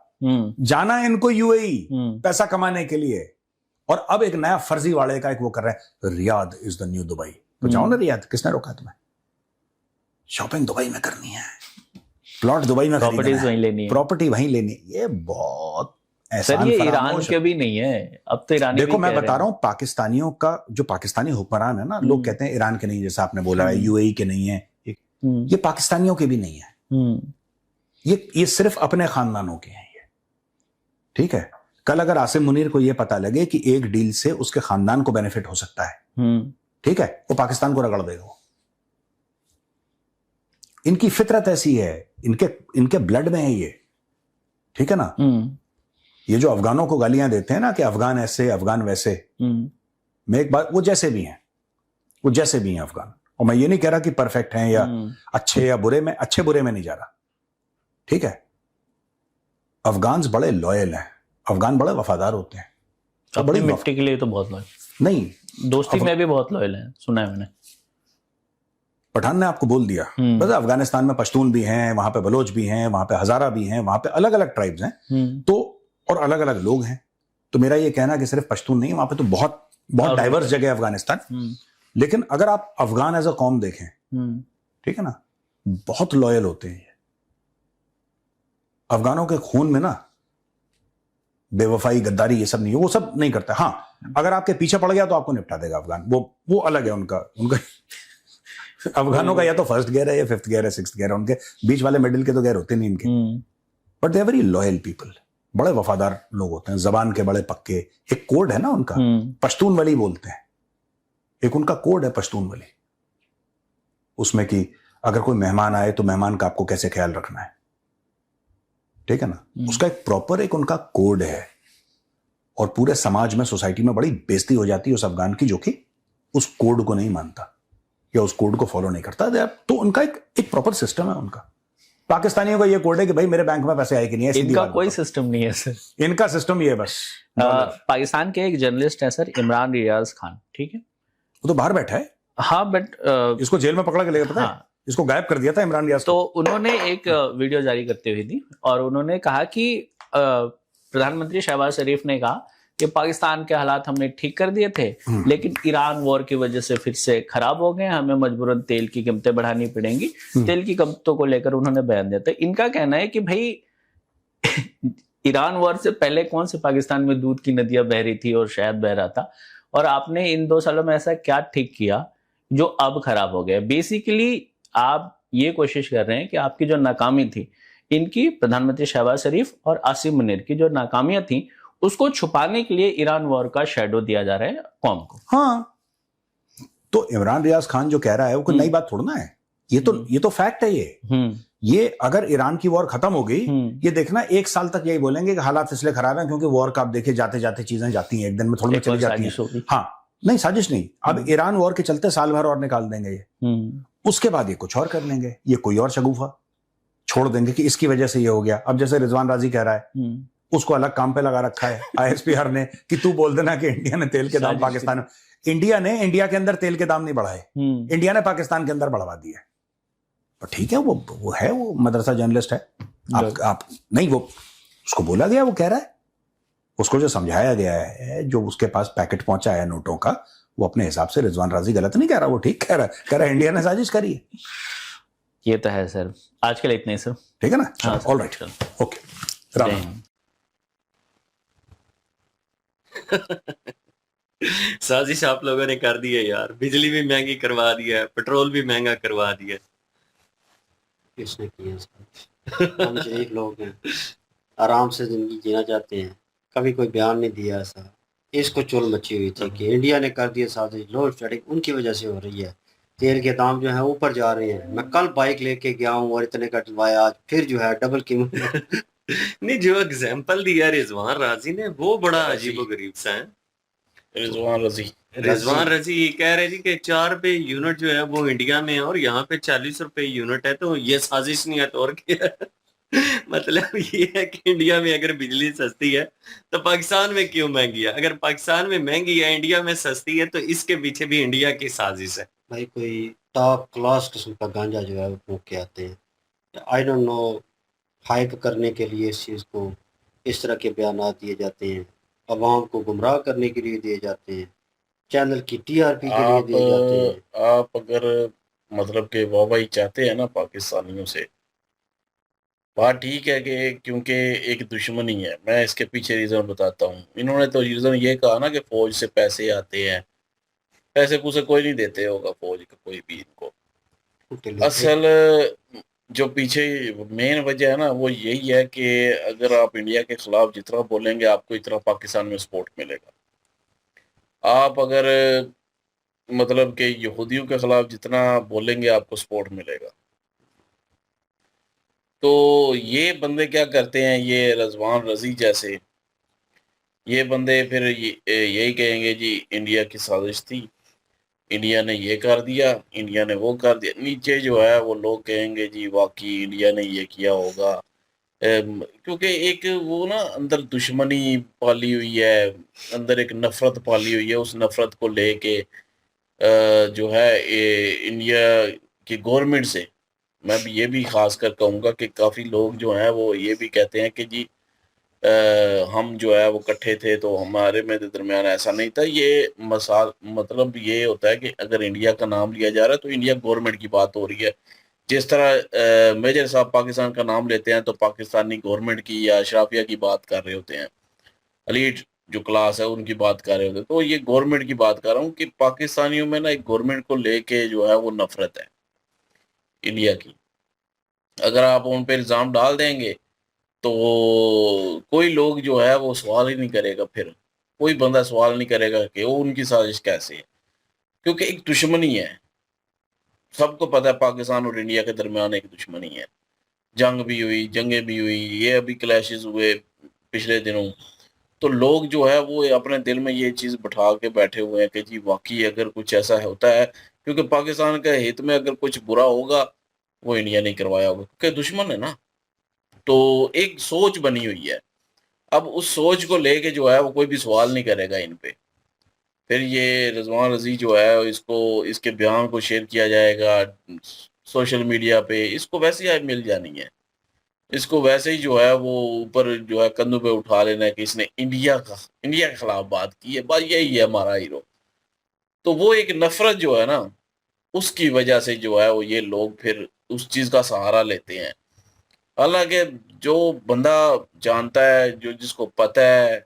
जाना है इनको यूएई पैसा कमाने के लिए। और अब एक नया फर्जी वाले का एक वो कर रहे हैं, Riyadh is the new Dubai. तो जाओ ना रियाद, किसने रोका तुम्हें? शॉपिंग दुबई में करनी है, प्लॉट दुबई में खरीदना है, वहीं लेनी है, प्रॉपर्टी वहीं लेनी है। ये बहुत सर ये ईरान के भी नहीं है, अब तो ईरानी देखो मैं बता रहा हूं, पाकिस्तानियों का जो पाकिस्तानी हुक्मरान है ना, लोग कहते हैं ईरान के नहीं, जैसा आपने बोला है यूएई के नहीं है, ये पाकिस्तानियों के भी नहीं है, ये सिर्फ अपने खानदानों के हैं ये, ठीक है। कल अगर आसिम मुनीर को ये पता लगे कि एक डील से उसके खानदान को बेनिफिट हो सकता है, ठीक है, वो पाकिस्तान को रगड़ देगा। इनकी फितरत ऐसी है, इनके ब्लड में है ये, ठीक है ना। ये जो अफगानों को गालियां देते हैं ना कि अफगान ऐसे अफगान वैसे, मैं एक बात, वो जैसे भी हैं अफगान, और मैं ये नहीं कह रहा कि परफेक्ट हैं या अच्छे या बुरे में, अच्छे बुरे में नहीं जा रहा, ठीक है। अफगान बड़े लॉयल हैं, अफगान बड़े वफादार होते हैं, तो बड़ी मिट्टी के लिए तो बहुत लॉयल, नहीं दोस्ती में भी बहुत लॉयल है, सुना है मैंने। पठान ने आपको बोल दिया, बस अफगानिस्तान में पश्तून भी हैं, वहां पे बलोच भी हैं, वहां पे हजारा भी हैं, वहां पे अलग अलग ट्राइब्स हैं, तो और अलग अलग लोग हैं। तो मेरा ये कहना कि सिर्फ पश्तून नहीं, वहां पे तो बहुत बहुत डाइवर्स जगह है अफगानिस्तान। लेकिन अगर आप अफगान एज अ कौम देखें, ठीक है ना, बहुत लॉयल होते हैं। अफगानों के खून में ना बेवफाई, गद्दारी, ये सब नहीं, वो सब नहीं करता। हाँ, अगर आपके पीछे पड़ गया तो आपको निपटा देगा अफगान, वो अलग है उनका अफगानों का या तो फर्स्ट गियर है या फिफ्थ गियर है, सिक्स्थ गियर है, उनके बीच वाले मिडिल के तो गियर होते नहीं इनके। But they are very loyal people, बड़े वफादार लोग होते हैं, जबान के बड़े पक्के। एक कोड है ना उनका, पश्तून वली बोलते हैं, एक उनका कोड है पश्तून वली, उसमें कि अगर कोई मेहमान आए तो मेहमान का आपको कैसे ख्याल रखना है, ठीक है ना। उसका एक प्रॉपर एक उनका कोड है, और पूरे समाज में, सोसाइटी में बड़ी बेइज्जती हो जाती है उस अफगान की जो कि उस कोड को नहीं मानता या उस कोड को फॉलो नहीं करता। तो उनका एक प्रॉपर सिस्टम है उनका। पाकिस्तानियों का ये कोड है कि भाई मेरे बैंक में पैसे आए कि नहीं है, इनका कोई सिस्टम नहीं है सर, इनका सिस्टम ये है बस। पाकिस्तान के एक जर्नलिस्ट है सर, इमरान रियाज खान, ठीक है, वो तो बाहर बैठा है। हाँ, बट इसको जेल में पकड़ा के ले गया, पता है? इसको गायब कर दिया था इमरान रियाज। तो उन्होंने एक वीडियो जारी करते हुए दी, और उन्होंने कहा कि प्रधानमंत्री शहबाज शरीफ ने कहा कि पाकिस्तान के हालात हमने ठीक कर दिए थे, लेकिन ईरान वॉर की वजह से फिर से खराब हो गए, हमें मजबूरन तेल की कीमतें बढ़ानी पड़ेंगी। तेल की कीमतों को लेकर उन्होंने बयान दिया था। इनका कहना है कि भाई ईरान वॉर से पहले कौन से पाकिस्तान में दूध की नदियां बह रही थी और शहद बह रहा था, और आपने इन 2 सालों में ऐसा क्या ठीक किया जो अब खराब हो गया। बेसिकली आप ये कोशिश कर रहे हैं कि आपकी जो नाकामी थी, इनकी प्रधानमंत्री शहबाज शरीफ और आसिम मुनीर की जो नाकामियां थी, उसको छुपाने के लिए ईरान वॉर का शैडो दिया जा रहा है कौम को। हाँ, तो इमरान रियाज खान जो कह रहा है वो कोई नई बात थोड़ा ना है, ये तो फैक्ट है। ये ये अगर ईरान की वॉर खत्म हो गई, ये देखना 1 साल तक यही बोलेंगे कि हालात इसलिए खराब हैं क्योंकि वॉर का आप देखिए जाते जाते चीजें जाती हैं, एक दिन में थोड़ी में चली जाती हैं। हाँ, नहीं साजिश नहीं, अब ईरान वॉर के चलते साल भर और निकाल देंगे ये, उसके बाद ये कुछ और कर लेंगे, ये कोई और शगुफा छोड़ देंगे कि इसकी वजह से ये हो गया। अब जैसे रिजवान राजी कह रहा है, उसको अलग काम पे लगा रखा है ISPR ने कि तू बोल देना कि इंडिया ने तेल के दाम पाकिस्तान में, इंडिया ने इंडिया के अंदर तेल के दाम नहीं बढ़ाए, इंडिया ने पाकिस्तान के अंदर बढ़वा दिए। तो ठीक है, वो है, वो मदरसा जर्नलिस्ट है, आप नहीं, वो उसको बोला गया, वो कह रहा है, उसको जो समझाया गया है, जो उसके पास पैकेट पहुंचा है नोटों का, वो अपने हिसाब से रिजवान राजी गलत नहीं कह रहा, वो ठीक कह रहा है इंडिया ने साजिश करी है। ये तो है सर, आज के लिए इतने ही सर, ठीक है ना? हाँ, ऑल राइट, ओके, राम। साजिश आप लोगों ने कर दी है यार, बिजली भी महंगी करवा दी है, पेट्रोल भी महंगा करवा दिया। किसने किया साजिश? हम शरीफ लोग हैं, आराम से जिंदगी जीना चाहते हैं, कभी कोई बयान नहीं दिया ऐसा। इसको चुल मची हुई थी कि इंडिया ने कर दिया साजिश, लोड शेडिंग उनकी वजह से हो रही है, तेल के दाम जो है ऊपर जा रहे हैं। मैं कल बाइक लेके गया हूँ और इतने का डलवाया, आज फिर जो है डबल कीमत। नहीं, जो एग्जाम्पल दिया रिजवान राजी ने वो बड़ा अजीबोगरीब सा है। रिजवान रजी ये कह रहे जी कि 4 रुपए यूनिट जो है वो इंडिया में है और यहाँ पे 40 रुपए यूनिट है, तो ये साजिश नहीं है तो और क्या है? मतलब ये है कि इंडिया में अगर बिजली सस्ती है तो पाकिस्तान में क्यों महंगी है, अगर पाकिस्तान में महंगी है इंडिया में सस्ती है तो इसके पीछे भी इंडिया की साजिश है। भाई कोई टॉप क्लास किस्म का गांजा जो है वो फूंक के आते हैं, आई डोंट नो, हाइप करने के लिए इस चीज़ को इस तरह के बयान दिए जाते हैं, अवाम को गुमराह करने के लिए दिए जाते हैं, चैनल की TRP के लिए दिए जाते हैं। आप अगर मतलब के वाहवाही चाहते हैं ना पाकिस्तानियों से, बात ठीक है कि क्योंकि एक दुश्मनी है, मैं इसके पीछे रीज़न बताता हूँ। इन्होंने तो रीज़न ये कहा ना कि फ़ौज से पैसे आते हैं, पैसे पूसे कोई नहीं देते होगा फ़ौज का कोई भी इनको। असल जो पीछे मेन वजह है ना वो यही है कि अगर आप इंडिया के खिलाफ जितना बोलेंगे आपको इतना पाकिस्तान में सपोर्ट मिलेगा। आप अगर मतलब कि यहूदियों के खिलाफ जितना बोलेंगे आपको सपोर्ट मिलेगा। तो ये बंदे क्या करते हैं, ये रिजवान रजी जैसे ये बंदे फिर यही कहेंगे जी इंडिया की साजिश थी, इंडिया ने ये कर दिया, इंडिया ने वो कर दिया। नीचे जो है वो लोग कहेंगे जी वाकई इंडिया ने ये किया होगा, क्योंकि एक वो ना अंदर दुश्मनी पाली हुई है, अंदर एक नफरत पाली हुई है। उस नफरत को लेके जो है इंडिया की गवर्नमेंट से मैं भी ये भी खास कर कहूँगा कि काफ़ी लोग जो हैं वो ये भी कहते हैं कि जी हम जो है वो इकट्ठे थे तो हमारे में दरमियान ऐसा नहीं था। ये मतलब ये होता है कि अगर इंडिया का नाम लिया जा रहा है तो इंडिया गवर्नमेंट की बात हो रही है। जिस तरह मेजर साहब पाकिस्तान का नाम लेते हैं तो पाकिस्तानी गवर्नमेंट की या अशराफिया की बात कर रहे होते हैं, एलीट जो क्लास है उनकी बात कर रहे होते हैं। तो ये गवर्नमेंट की बात कर रहा हूँ कि पाकिस्तानियों में ना एक गवर्नमेंट को लेके जो है वो नफरत है इंडिया की। अगर आप उन पर इल्ज़ाम डाल देंगे तो कोई लोग जो है वो सवाल ही नहीं करेगा, फिर कोई बंदा सवाल नहीं करेगा कि वो उनकी साजिश कैसे है, क्योंकि एक दुश्मनी है। सबको पता है पाकिस्तान और इंडिया के दरमियान एक दुश्मनी है, जंग भी हुई, जंगें भी हुई, ये अभी क्लैशेस हुए पिछले दिनों। तो लोग जो है वो अपने दिल में ये चीज़ बैठा के बैठे हुए हैं कि जी वाकई अगर कुछ ऐसा होता है, क्योंकि पाकिस्तान के हित में अगर कुछ बुरा होगा वो इंडिया नहीं करवाया होगा क्योंकि दुश्मन है ना। तो एक सोच बनी हुई है, अब उस सोच को लेके जो है वो कोई भी सवाल नहीं करेगा इन पे। फिर ये रिजवान रजी जो है इसको इसके बयान को शेयर किया जाएगा सोशल मीडिया पे, इसको वैसे ही मिल जानी है, इसको वैसे ही जो है वो ऊपर जो है कंधों पे उठा लेना है कि इसने इंडिया के खिलाफ बात की है, बस यही है हमारा हीरो। तो वो एक नफरत जो है ना उसकी वजह से जो है वो ये लोग फिर उस चीज का सहारा लेते हैं। हालांकि जो बंदा जानता है, जो जिसको पता है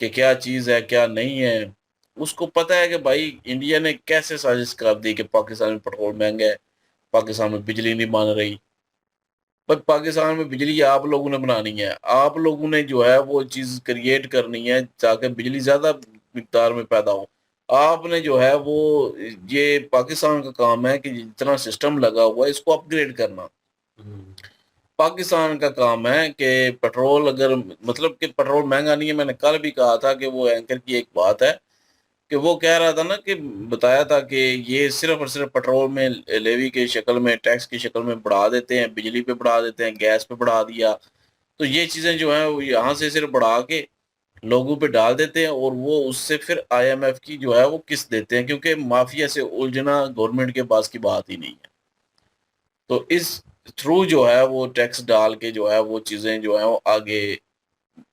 कि क्या चीज है क्या नहीं है, उसको पता है कि भाई इंडिया ने कैसे साजिश कर दी कि पाकिस्तान में पेट्रोल महंगा है, पाकिस्तान में बिजली नहीं बन रही। पर पाकिस्तान में बिजली आप लोगों ने बनानी है, आप लोगों ने जो है वो चीज़ क्रिएट करनी है ताकि बिजली ज़्यादा मिकदार में पैदा हो। आपने जो है वो ये पाकिस्तान का काम है कि जितना सिस्टम लगा हुआ है इसको अपग्रेड करना। पाकिस्तान का काम है कि पेट्रोल अगर मतलब कि पेट्रोल महंगा नहीं है। मैंने कल भी कहा था कि वो एंकर की एक बात है कि वो कह रहा था ना कि बताया था कि ये सिर्फ और सिर्फ पेट्रोल में लेवी के शक्ल में, टैक्स की शक्ल में बढ़ा देते हैं, बिजली पे बढ़ा देते हैं, गैस पे बढ़ा दिया। तो ये चीजें जो है वो यहाँ से सिर्फ बढ़ा के लोगों पे डाल देते हैं और वो उससे फिर आईएमएफ की जो है वो किस्त देते हैं, क्योंकि माफिया से उलझना गवर्नमेंट के पास की बात ही नहीं है। तो इस थ्रू जो है वो टैक्स डाल के जो है वो चीजें जो है वो आगे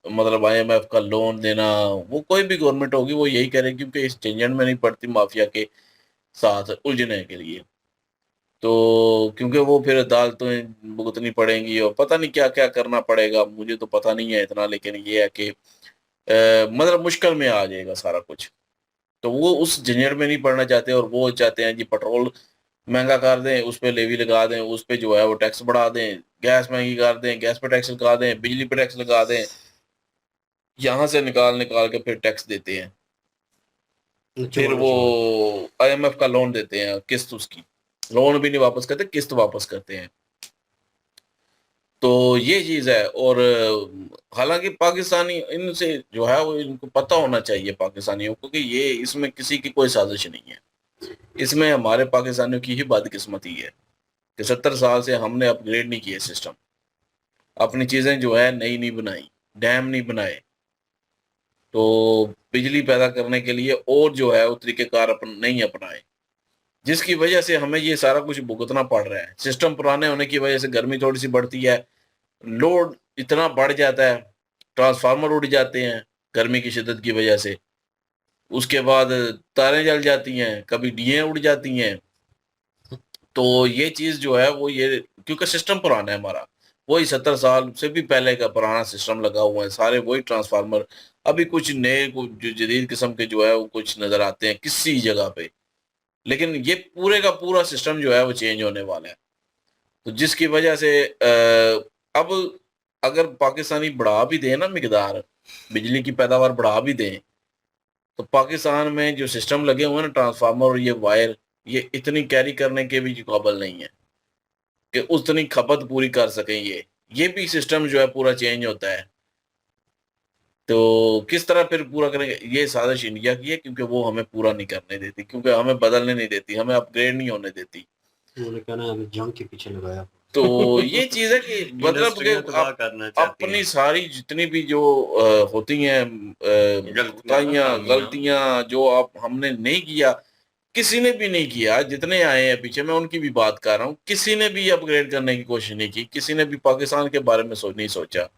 मतलब आईएमएफ का लोन देना, वो कोई भी गवर्नमेंट होगी वो यही करे, क्योंकि इस झंझट में नहीं पड़ती माफिया के साथ उलझने के लिए। तो क्योंकि वो फिर अदालतें भुगतनी पड़ेंगी और पता नहीं क्या क्या करना पड़ेगा, मुझे तो पता नहीं है इतना, लेकिन ये है कि मतलब मुश्किल में आ जाएगा सारा कुछ। तो वो उस झंझट में नहीं पड़ना चाहते और वो चाहते हैं जी पेट्रोल महंगा कर दें, उस पे लेवी लगा दें, उस पे जो है वो टैक्स बढ़ा दें, गैस महंगी कर दें, गैस पे टैक्स लगा दें, बिजली पे टैक्स लगा दें, यहाँ से निकाल निकाल के फिर टैक्स देते हैं। फिर वो आईएमएफ का लोन देते हैं, किस्त उसकी लोन भी नहीं वापस करते, किस्त वापस करते हैं। तो ये चीज है। और हालांकि पाकिस्तानी इनसे जो है वो इनको पता होना चाहिए पाकिस्तानियों को कि ये इसमें किसी की कोई साजिश नहीं है, इसमें हमारे पाकिस्तानियों की ही बदकिस्मती है कि 70 साल से हमने अपग्रेड नहीं किया सिस्टम, अपनी चीजें जो है नई नहीं बनाई, डैम नहीं बनाए, तो बिजली पैदा करने के लिए और जो है वो तरीकेकार नहीं अपनाए, जिसकी वजह से हमें ये सारा कुछ भुगतना पड़ रहा है। सिस्टम पुराने होने की वजह से गर्मी थोड़ी सी बढ़ती है, लोड इतना बढ़ जाता है, ट्रांसफार्मर उड़ जाते हैं गर्मी की शिद्दत की वजह से, उसके बाद तारें जल जाती हैं, कभी डीएं उड़ जाती हैं। तो ये चीज जो है वो ये क्योंकि सिस्टम पुराना है हमारा, वही 70 साल से भी पहले का पुराना सिस्टम लगा हुआ है, सारे वही ट्रांसफार्मर। अभी कुछ नए कुछ जो जदीद किस्म के जो है वो कुछ नजर आते हैं किसी जगह पे, लेकिन ये पूरे का पूरा सिस्टम जो है वो चेंज होने वाला है। तो जिसकी वजह से अब अगर पाकिस्तानी बढ़ा भी दें ना मिकदार, बिजली की पैदावार बढ़ा भी दें, तो पाकिस्तान में जो सिस्टम लगे हुए हैं ना ट्रांसफार्मर और ये वायर, ये इतनी कैरी करने के भी काबिल नहीं है कि उतनी खपत पूरी कर सकें। ये भी सिस्टम जो है पूरा चेंज होता है। तो किस तरह फिर पूरा करेंगे, ये साजिश इंडिया की है, क्योंकि वो हमें पूरा नहीं करने देती, क्योंकि हमें बदलने नहीं देती, हमें अपग्रेड नहीं होने देती। उन्होंने कहना हमें जंग के पीछे लगाया। तो ये चीज है कि मतलब कि इंडस्ट्रियां तबाह करना चाहती अपनी हैं। सारी जितनी भी जो होती हैं कोताहियां गलतियां जो आप हमने नहीं किया, किसी ने भी नहीं किया, जितने आए हैं पीछे, मैं उनकी भी बात कर रहा हूँ, किसी ने भी अपग्रेड करने की कोशिश नहीं की, किसी ने भी पाकिस्तान के बारे में नहीं सोचा।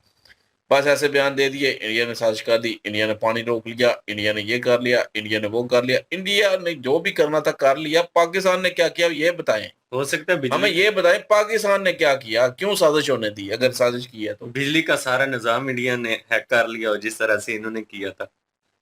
बस ऐसे बयान दे दिए, इंडिया ने साजिश कर दी, इंडिया ने पानी रोक लिया, इंडिया ने ये कर लिया, इंडिया ने वो कर लिया। इंडिया ने जो भी करना था कर लिया, पाकिस्तान ने क्या किया ये बताएं, हो सकता है हमें बिजली ये बताएं पाकिस्तान ने क्या किया, क्यों साजिश होने दी, अगर साजिश की है तो। बिजली का सारा निजाम इंडिया ने हैक कर लिया और जिस तरह से इन्होंने किया था,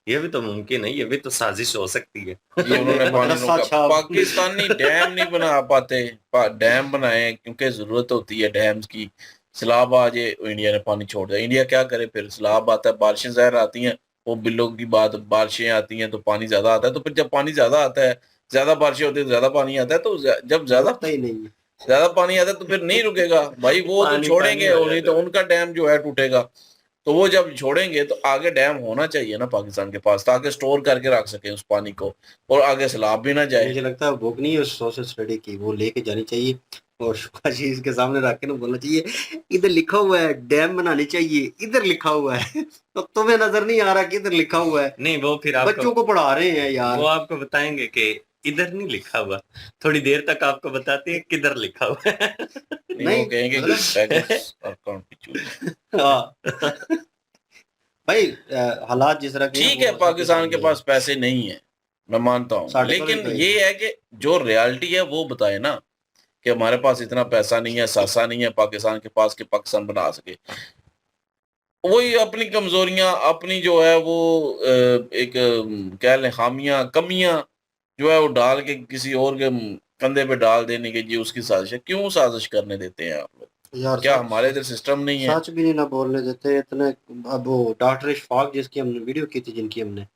ये भी तो मुमकिन है, ये भी तो साजिश हो सकती है। ये उन्होंने पानी मदरसा रोका, छाप। पाकिस्तानी डैम नहीं बना पाते, डैम बनाए क्योंकि जरूरत होती है डैम्स की, सैलाब आ जाए इंडिया ने पानी छोड़ दिया। इंडिया क्या करे फिर, सैलाब आता है, बारिशें ज़ाहिर आती हैं, वो बिल्लों की बात, बारिशें आती हैं तो पानी ज्यादा आता है, तो फिर जब पानी ज्यादा आता है, ज्यादा बारिशें होती है तो ज्यादा पानी आता है, तो जब ज्यादा ही नहीं है। ज्यादा पानी आता है तो फिर नहीं रुकेगा भाई, वो तो पानी छोड़ेंगे, पानी हो नहीं जाता तो है। उनका डैम जो है टूटेगा। तो वो जब छोड़ेंगे तो आगे डैम होना चाहिए ना पाकिस्तान के पास, ताकि स्टोर करके रख सके उस पानी को और आगे सैलाब भी ना जाए। मुझे लगता है बुक नहीं है सोशल स्टडी की, वो लेके जानी चाहिए और शुक्ला जी इसके सामने रख के ना बोलना चाहिए इधर लिखा हुआ है डैम बनानी चाहिए, इधर लिखा हुआ है तो तुम्हें नजर नहीं आ रहा कि इधर लिखा हुआ है, नहीं वो फिर बच्चों आपको को पढ़ा रहे हैं यार। वो आपको बताएंगे कि इधर नहीं लिखा हुआ, थोड़ी देर तक आपको बताते हैं किधर लिखा हुआ है। नहीं वो कहेंगे कि beggars are can't be choosers। हाँ। भाई हालात जिस तरह के हैं, ठीक है वो पाकिस्तान के सामने पास पैसे नहीं है, मैं मानता हूँ, साढ़े पर लेकिन भी ये है कि जो रियलिटी है वो बताए ना कि हमारे पास इतना पैसा नहीं है, सासा नहीं है पाकिस्तान के पास कि पाकिस्तान बना सके। वही अपनी कमजोरियां, अपनी जो है वो एक कह लें खामियां, कमियां जो है वो डाल के किसी और के कंधे पे डाल देने के जी उसकी साजिश है। क्यों साजिश करने देते हैं आप लोग, यार क्या हमारे इधर सिस्टम नहीं है? सच भी नहीं ना बोलने देते इतने। अब वो डॉक्टर इशफाक जिसकी हमने वीडियो की थी, जिनकी हमने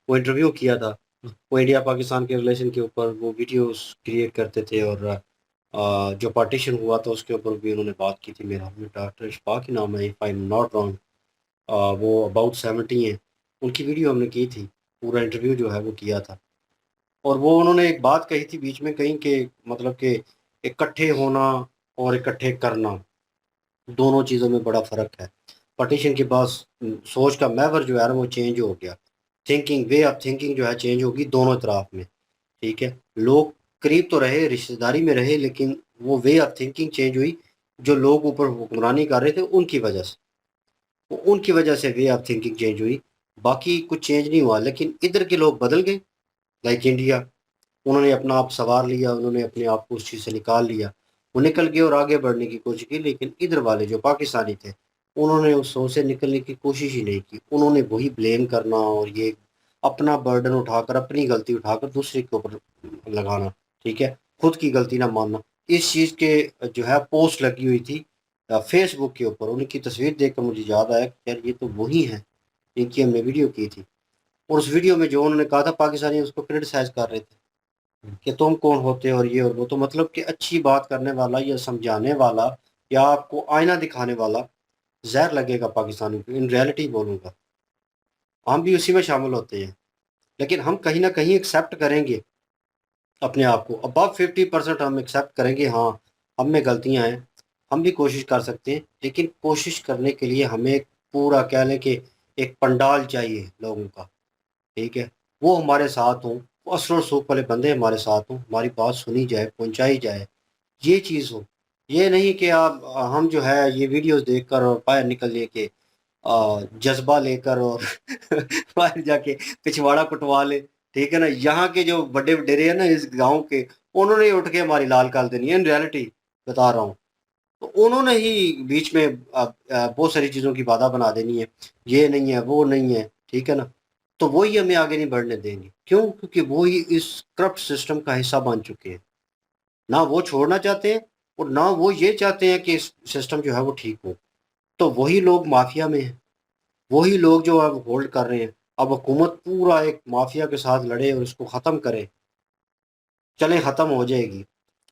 वो इंटरव्यू किया था, वो इंडिया पाकिस्तान के रिलेशन के ऊपर वो वीडियोस क्रिएट करते थे और जो पार्टीशन हुआ था उसके ऊपर भी उन्होंने बात की थी। मेरा डॉक्टर इशफाक ही नाम है, if I am not wrong. वो अबाउट 70 हैं, उनकी वीडियो हमने की थी, पूरा इंटरव्यू जो है वो किया था। और वो उन्होंने एक बात कही थी बीच में कहीं कि मतलब कि इकट्ठे होना और इकट्ठे करना, दोनों चीज़ों में बड़ा फ़र्क है। पार्टीशन के बाद सोच का महवर जो है ना वो चेंज हो गया, थिंकिंग, वे ऑफ थिंकिंग जो है चेंज होगी दोनों तरफ में। ठीक है, लोग करीब तो रहे, रिश्तेदारी में रहे, लेकिन वो वे ऑफ थिंकिंग चेंज हुई। जो लोग ऊपर हुक्मरानी कर रहे थे उनकी वजह से, वो उनकी वजह से वे ऑफ थिंकिंग चेंज हुई। बाकी कुछ चेंज नहीं हुआ, लेकिन इधर के लोग बदल गए। लाइक इंडिया, उन्होंने अपना आप संवार लिया, उन्होंने अपने आप को उस चीज़ से निकाल लिया, वो निकल गए और आगे बढ़ने की कोशिश की। लेकिन इधर वाले जो पाकिस्तानी थे, उन्होंने उस सोच से निकलने की कोशिश ही नहीं की। उन्होंने वही ब्लेम करना और ये अपना बर्डन उठाकर, अपनी गलती उठाकर दूसरे के ऊपर लगाना, ठीक है, खुद की गलती ना मानना। इस चीज़ के जो है पोस्ट लगी हुई थी फेसबुक के ऊपर, उनकी तस्वीर देखकर मुझे याद आया कि यार ये तो वही हैं, इनकी हमने वीडियो की थी। और उस वीडियो में जो उन्होंने कहा था, पाकिस्तानी उसको क्रिटिसाइज कर रहे थे कि तुम कौन होते हो और ये और वो। तो मतलब कि अच्छी बात करने वाला या समझाने वाला या आपको आईना दिखाने वाला जहर लगेगा पाकिस्तानी को। इन रियलिटी बोलूँगा, हम भी उसी में शामिल होते हैं, लेकिन हम कहीं ना कहीं एक्सेप्ट करेंगे अपने आप को। अबव 50% हम एक्सेप्ट करेंगे, हाँ हम में गलतियाँ हैं, हम भी कोशिश कर सकते हैं। लेकिन कोशिश करने के लिए हमें एक पूरा कह लें कि एक पंडाल चाहिए लोगों का, ठीक है, वो हमारे साथ हों, वो असर और सूख वाले बंदे हमारे साथ हों, हमारी बात सुनी जाए, पहुंचाई जाए, ये चीज़ हो। ये नहीं कि आप हम जो है ये वीडियोस देखकर और बाहर निकलने के जज्बा लेकर और बाहर जाके पिछवाड़ा कुटवा ले, ठीक है ना। यहाँ के जो बड़े वडेरे हैं ना इस गांव के, उन्होंने उठ के हमारी लाल काल देनी है, इन रियलिटी बता रहा हूँ। तो उन्होंने ही बीच में बहुत सारी चीज़ों की बाधा बना देनी है, ये नहीं है वो नहीं है, ठीक है ना। तो वही हमें आगे नहीं बढ़ने देंगे। क्यों? क्योंकि वो ही इस करप्ट सिस्टम का हिस्सा बन चुके हैं। ना वो छोड़ना चाहते हैं और ना वो ये चाहते हैं कि इस सिस्टम जो है वो ठीक हो। तो वही लोग माफिया में हैं, वही लोग जो अब होल्ड कर रहे हैं। अब हुकूमत पूरा एक माफिया के साथ लड़े और इसको ख़त्म करे, चलें ख़त्म हो जाएगी,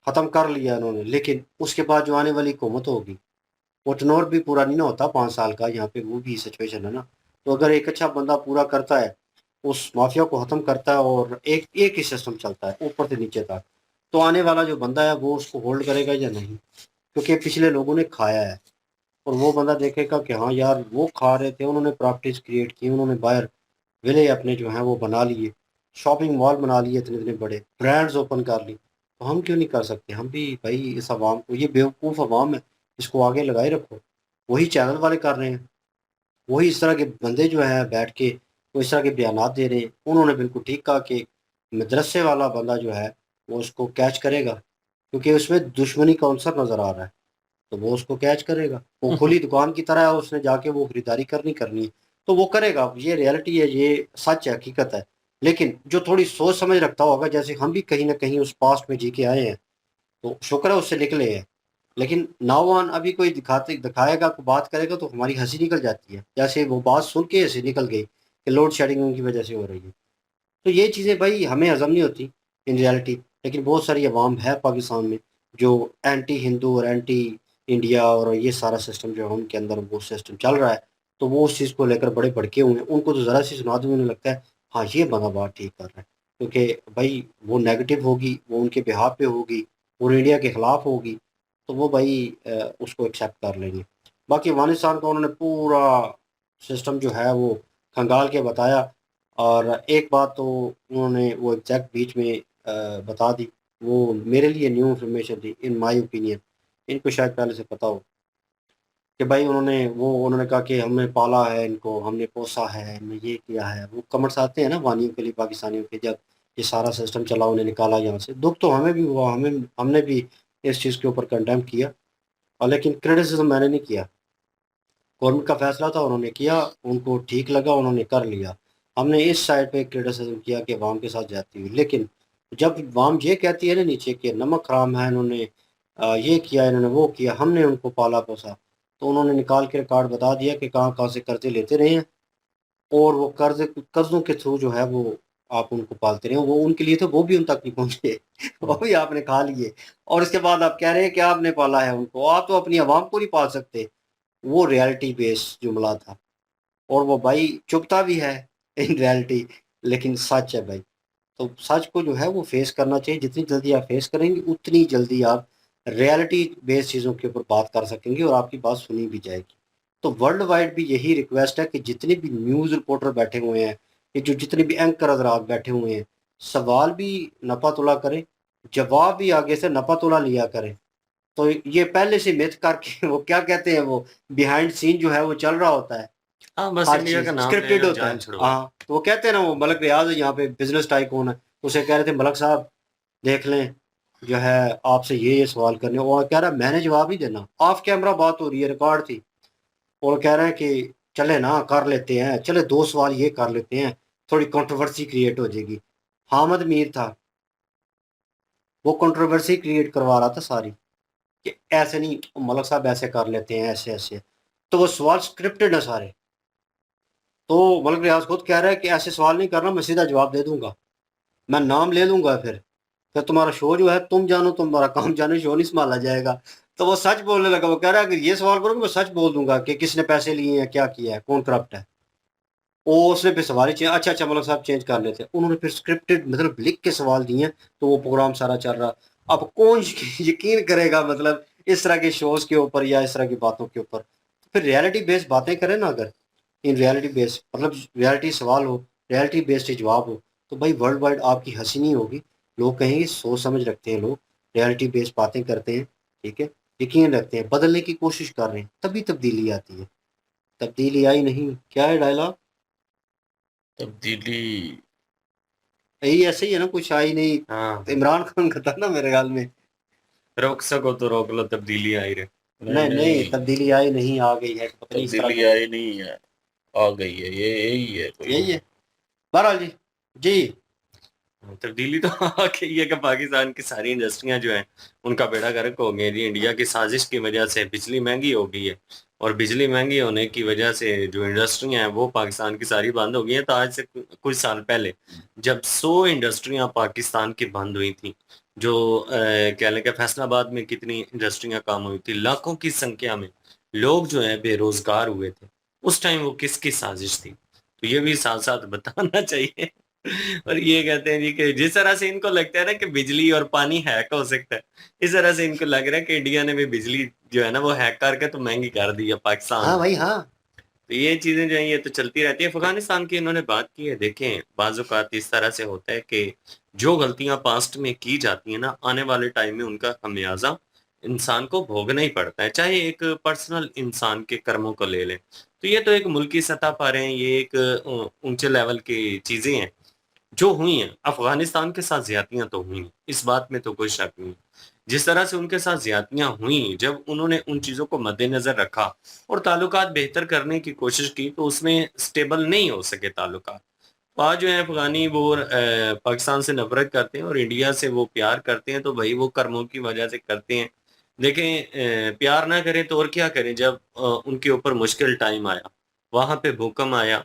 ख़त्म कर लिया उन्होंने, लेकिन उसके बाद जो आने वाली हुकूमत होगी वो टनोर भी पूरा नहीं ना होता 5 साल का, यहाँ पे वो भी सिचुएशन है ना। तो अगर एक अच्छा बंदा पूरा करता है, उस माफिया को ख़त्म करता है और एक एक ही सिस्टम चलता है ऊपर से नीचे तक, तो आने वाला जो बंदा है वो उसको होल्ड करेगा या नहीं? क्योंकि पिछले लोगों ने खाया है और वो बंदा देखेगा कि हाँ यार वो खा रहे थे, उन्होंने प्रॉपर्टीज क्रिएट की, उन्होंने बाहर विले अपने जो हैं वो बना लिए, शॉपिंग मॉल बना लिए, इतने इतने बड़े ब्रांड्स ओपन कर ली। तो हम क्यों नहीं कर सकते? हम भी भाई इस आवाम को, ये बेवकूफ़ आवाम है, इसको आगे लगाए रखो। वही चैनल वाले कर रहे हैं, वही इस तरह के बंदे जो हैं बैठ के वो इस तरह के बयानात दे रहे हैं। उन्होंने बिल्कुल ठीक कहा कि मदरसे वाला बंदा जो है वो उसको कैच करेगा, क्योंकि उसमें दुश्मनी का अवसर नज़र आ रहा है, तो वो उसको कैच करेगा। वो खुली दुकान की तरह है, उसने जाके वो खरीदारी करनी है, तो वो करेगा। ये रियलिटी है, ये सच है, हकीकत है। लेकिन जो थोड़ी सोच समझ रखता होगा, जैसे हम भी कहीं ना कहीं उस पास्ट में जी के आए हैं, तो शुक्र है उससे निकले हैं। लेकिन नाउऑन अभी कोई दिखाएगा, कोई बात करेगा तो हमारी हंसी निकल जाती है, जैसे वो बात सुन के हंसी निकल गई कि लोड शेडिंग उनकी वजह से हो रही है। तो ये चीज़ें भाई हमें हजम नहीं होती इन रियलिटी। लेकिन बहुत सारी अवाम है पाकिस्तान में जो एंटी हिंदू और एंटी इंडिया और ये सारा सिस्टम जो है उनके अंदर वो सिस्टम चल रहा है, तो वो उस चीज़ को लेकर बड़े भड़के हुए हैं। उनको तो ज़रा सी सुना दो, उन्हें लगता है हाँ ये बंदा बात ठीक कर रहा है, क्योंकि भाई वो नेगेटिव होगी, वो उनके बिहाफ पे होगी, वो इंडिया के ख़िलाफ़ होगी, तो वो भाई उसको एक्सेप्ट कर लेंगे। बाकी अफगानिस्तान का उन्होंने पूरा सिस्टम जो है वो खंगाल के बताया। और एक बात तो उन्होंने वो एग्जैक्ट बीच में बता दी, वो मेरे लिए न्यू इन्फॉर्मेशन थी इन माय ओपिनियन। इनको शायद पहले से पता हो कि भाई उन्होंने कहा कि हमने पाला है इनको, हमने पोसा है, हमने ये किया है। वो कमेंट्स आते हैं ना वानियों के लिए पाकिस्तानियों के, जब ये सारा सिस्टम चला उन्हें निकाला यहाँ से, दुख तो हमें भी हुआ, हमने भी इस चीज़ के ऊपर कंडेम किया। और लेकिन क्रिटिसिज्म मैंने नहीं किया, गवर्नमेंट का फैसला था, उन्होंने किया, उनको ठीक लगा, उन्होंने कर लिया। हमने इस साइड पे क्रिटिसिज्म किया कि अवाम के साथ जाती हुई। लेकिन जब अवाम ये कहती है ना नीचे कि नमक हराम है, इन्होंने ये किया, इन्होंने वो किया, हमने उनको पाला पोसा, तो उन्होंने निकाल के रिकॉर्ड बता दिया कि कहाँ कहाँ से कर्जे लेते रहे हैं और वो कर्ज़ों के थ्रू जो है वो आप उनको पालते रहे, वो उनके लिए तो वो भी उन तक नहीं पहुंचे वो भी आपने खा लिए, और उसके बाद आप कह रहे हैं कि आपने पाला है उनको। आप तो अपनी आवाम को नहीं पाल सकते। वो रियलिटी बेस्ड जुमला था, और वो भाई चुभता भी है इन रियलिटी, लेकिन सच है भाई। तो सच को जो है वो फेस करना चाहिए। जितनी जल्दी आप फेस करेंगे उतनी जल्दी आप रियलिटी बेस्ड चीज़ों के ऊपर बात कर सकेंगे और आपकी बात सुनी भी जाएगी। तो वर्ल्ड वाइड भी यही रिक्वेस्ट है कि जितने भी न्यूज़ रिपोर्टर बैठे हुए हैं, ये जो जितने भी एंकर हजरात बैठे हुए हैं, सवाल भी नपा तुला करें, जवाब भी आगे से नपा तुला लिया करें। तो ये पहले से मिथ करके वो क्या कहते हैं, वो बिहाइंड सीन जो है वो चल रहा होता है, हाँ, बस हर इंडिया चीज का नाम ले स्क्रिप्टेड लो, होता है। जान छुड़वा। हाँ, तो वो कहते हैं ना, वो मलक रियाज है यहाँ पे बिजनेस टाइकून है, उसे कह रहे थे मलक साहब देख लें, जो है आपसे ये सवाल करने, और कह रहा है मैंने जवाब ही देना। ऑफ कैमरा बात हो रही है, रिकॉर्ड थी, और कह रहे हैं कि चले ना कर लेते हैं, चले 2 सवाल ये कर लेते हैं, थोड़ी कंट्रोवर्सी क्रिएट हो जाएगी। हामिद मीर था, वो कंट्रोवर्सी क्रिएट करवा रहा था सारी, कि ऐसे नहीं मलक साहब ऐसे कर लेते हैं, ऐसे ऐसे। तो वो सवाल स्क्रिप्टेड है सारे। तो मलक रियाज खुद कह रहा है कि ऐसे सवाल नहीं करना, मैं सीधा जवाब दे दूंगा, मैं नाम ले लूंगा, फिर तुम्हारा शो जो है तुम जानो, तुम्हारा काम जाने, शो नहीं संभाला जाएगा। तो वो सच बोलने लगा, वो कह रहा है अगर ये सवाल करोगे मैं सच बोल दूंगा कि किसने पैसे लिए हैं, क्या किया है, कौन करप्ट है। वो उसने फिर सवाल ही चेंज, अच्छा अच्छा मलक साहब चेंज कर लेते हैं। उन्होंने फिर स्क्रिप्टेड मतलब लिख के सवाल दिए हैं, तो वो प्रोग्राम सारा चल रहा। अब कौन यकीन करेगा मतलब इस तरह के शोज के ऊपर या इस तरह की बातों के ऊपर। फिर रियलिटी बेस्ड बातें करें ना, अगर इन रियलिटी बेस्ड मतलब रियलिटी सवाल हो, रियलिटी बेस्ड जवाब हो, तो भाई वर्ल्ड वाइड आपकी हंसी नहीं होगी। लोग कहेंगे सोच समझ रखते हैं लोग, रियलिटी बेस्ड बातें करते हैं, ठीक है, यकीन रखते हैं, बदलने की कोशिश कर रहे हैं, तभी तब्दीली आती है। तब्दीली आई नहीं, क्या है डायलॉग, तब्दीली यही ऐसे ही है ना, कुछ आई नहीं। हाँ, तो इमरान खान का था ना मेरे ख्याल में। रोक सको तो रोक लो, तब्दीली आई रे। नहीं नहीं, तब्दीली आई नहीं, आ गई है, पता नहीं इस तरह तब्दीली का आई नहीं है, आ गई है, ये यही है कोई। यही है। बहरहाल जी, जी तब्दीली तो आ गई है कि पाकिस्तान की सारी इंडस्ट्रियां जो हैं उनका बेड़ा गर्क हो गया जी। इंडिया की साजिश की वजह से बिजली महंगी हो गई है, और बिजली महंगी होने की वजह से जो इंडस्ट्रियां हैं वो पाकिस्तान की सारी बंद हो गई हैं। तो आज से कुछ साल पहले जब 100 इंडस्ट्रियां पाकिस्तान की बंद हुई थी, जो कह लें कि फैसलाबाद में कितनी इंडस्ट्रियां काम हुई थी, लाखों की संख्या में लोग जो है बेरोजगार हुए थे, उस टाइम वो किसकी साजिश थी? तो ये भी साथ साथ बताना चाहिए। और ये कहते हैं जी कि जिस तरह से इनको लगता है ना कि बिजली और पानी हैक हो सकता है, इस तरह से इनको लग रहा है कि इंडिया ने भी बिजली जो है ना वो हैक करके तो महंगी कर दी है पाकिस्तान हाँ में। भाई हाँ। तो ये चीजें जो है ये तो चलती रहती है। अफगानिस्तान की इन्होंने बात की है, देखें बाज़ औक़ात इस तरह से होता है कि जो गलतियां पास्ट में की जाती हैं ना, आने वाले टाइम में उनका खमियाजा इंसान को भोगना ही पड़ता है, चाहे एक पर्सनल इंसान के कर्मों को ले लें। तो ये तो एक मुल्की सतह पर है, ये एक ऊंचे लेवल की चीजें हैं जो हुई हैं। अफगानिस्तान के साथ ज्यादतियां तो हुई, इस बात में तो कोई शक नहीं। जिस तरह से उनके साथ ज्यादतियां हुई, जब उन्होंने उन चीजों को मद्देनजर रखा और ताल्लुकात बेहतर करने की कोशिश की, तो उसमें स्टेबल नहीं हो सके ताल्लुकात। तो आज जो है अफगानी वो पाकिस्तान से नफरत करते हैं और इंडिया से वो प्यार करते हैं, तो भाई वो कर्मों की वजह से करते हैं। देखें प्यार ना करें तो और क्या करें, जब उनके ऊपर मुश्किल टाइम आया, वहां पे भूकंप आया,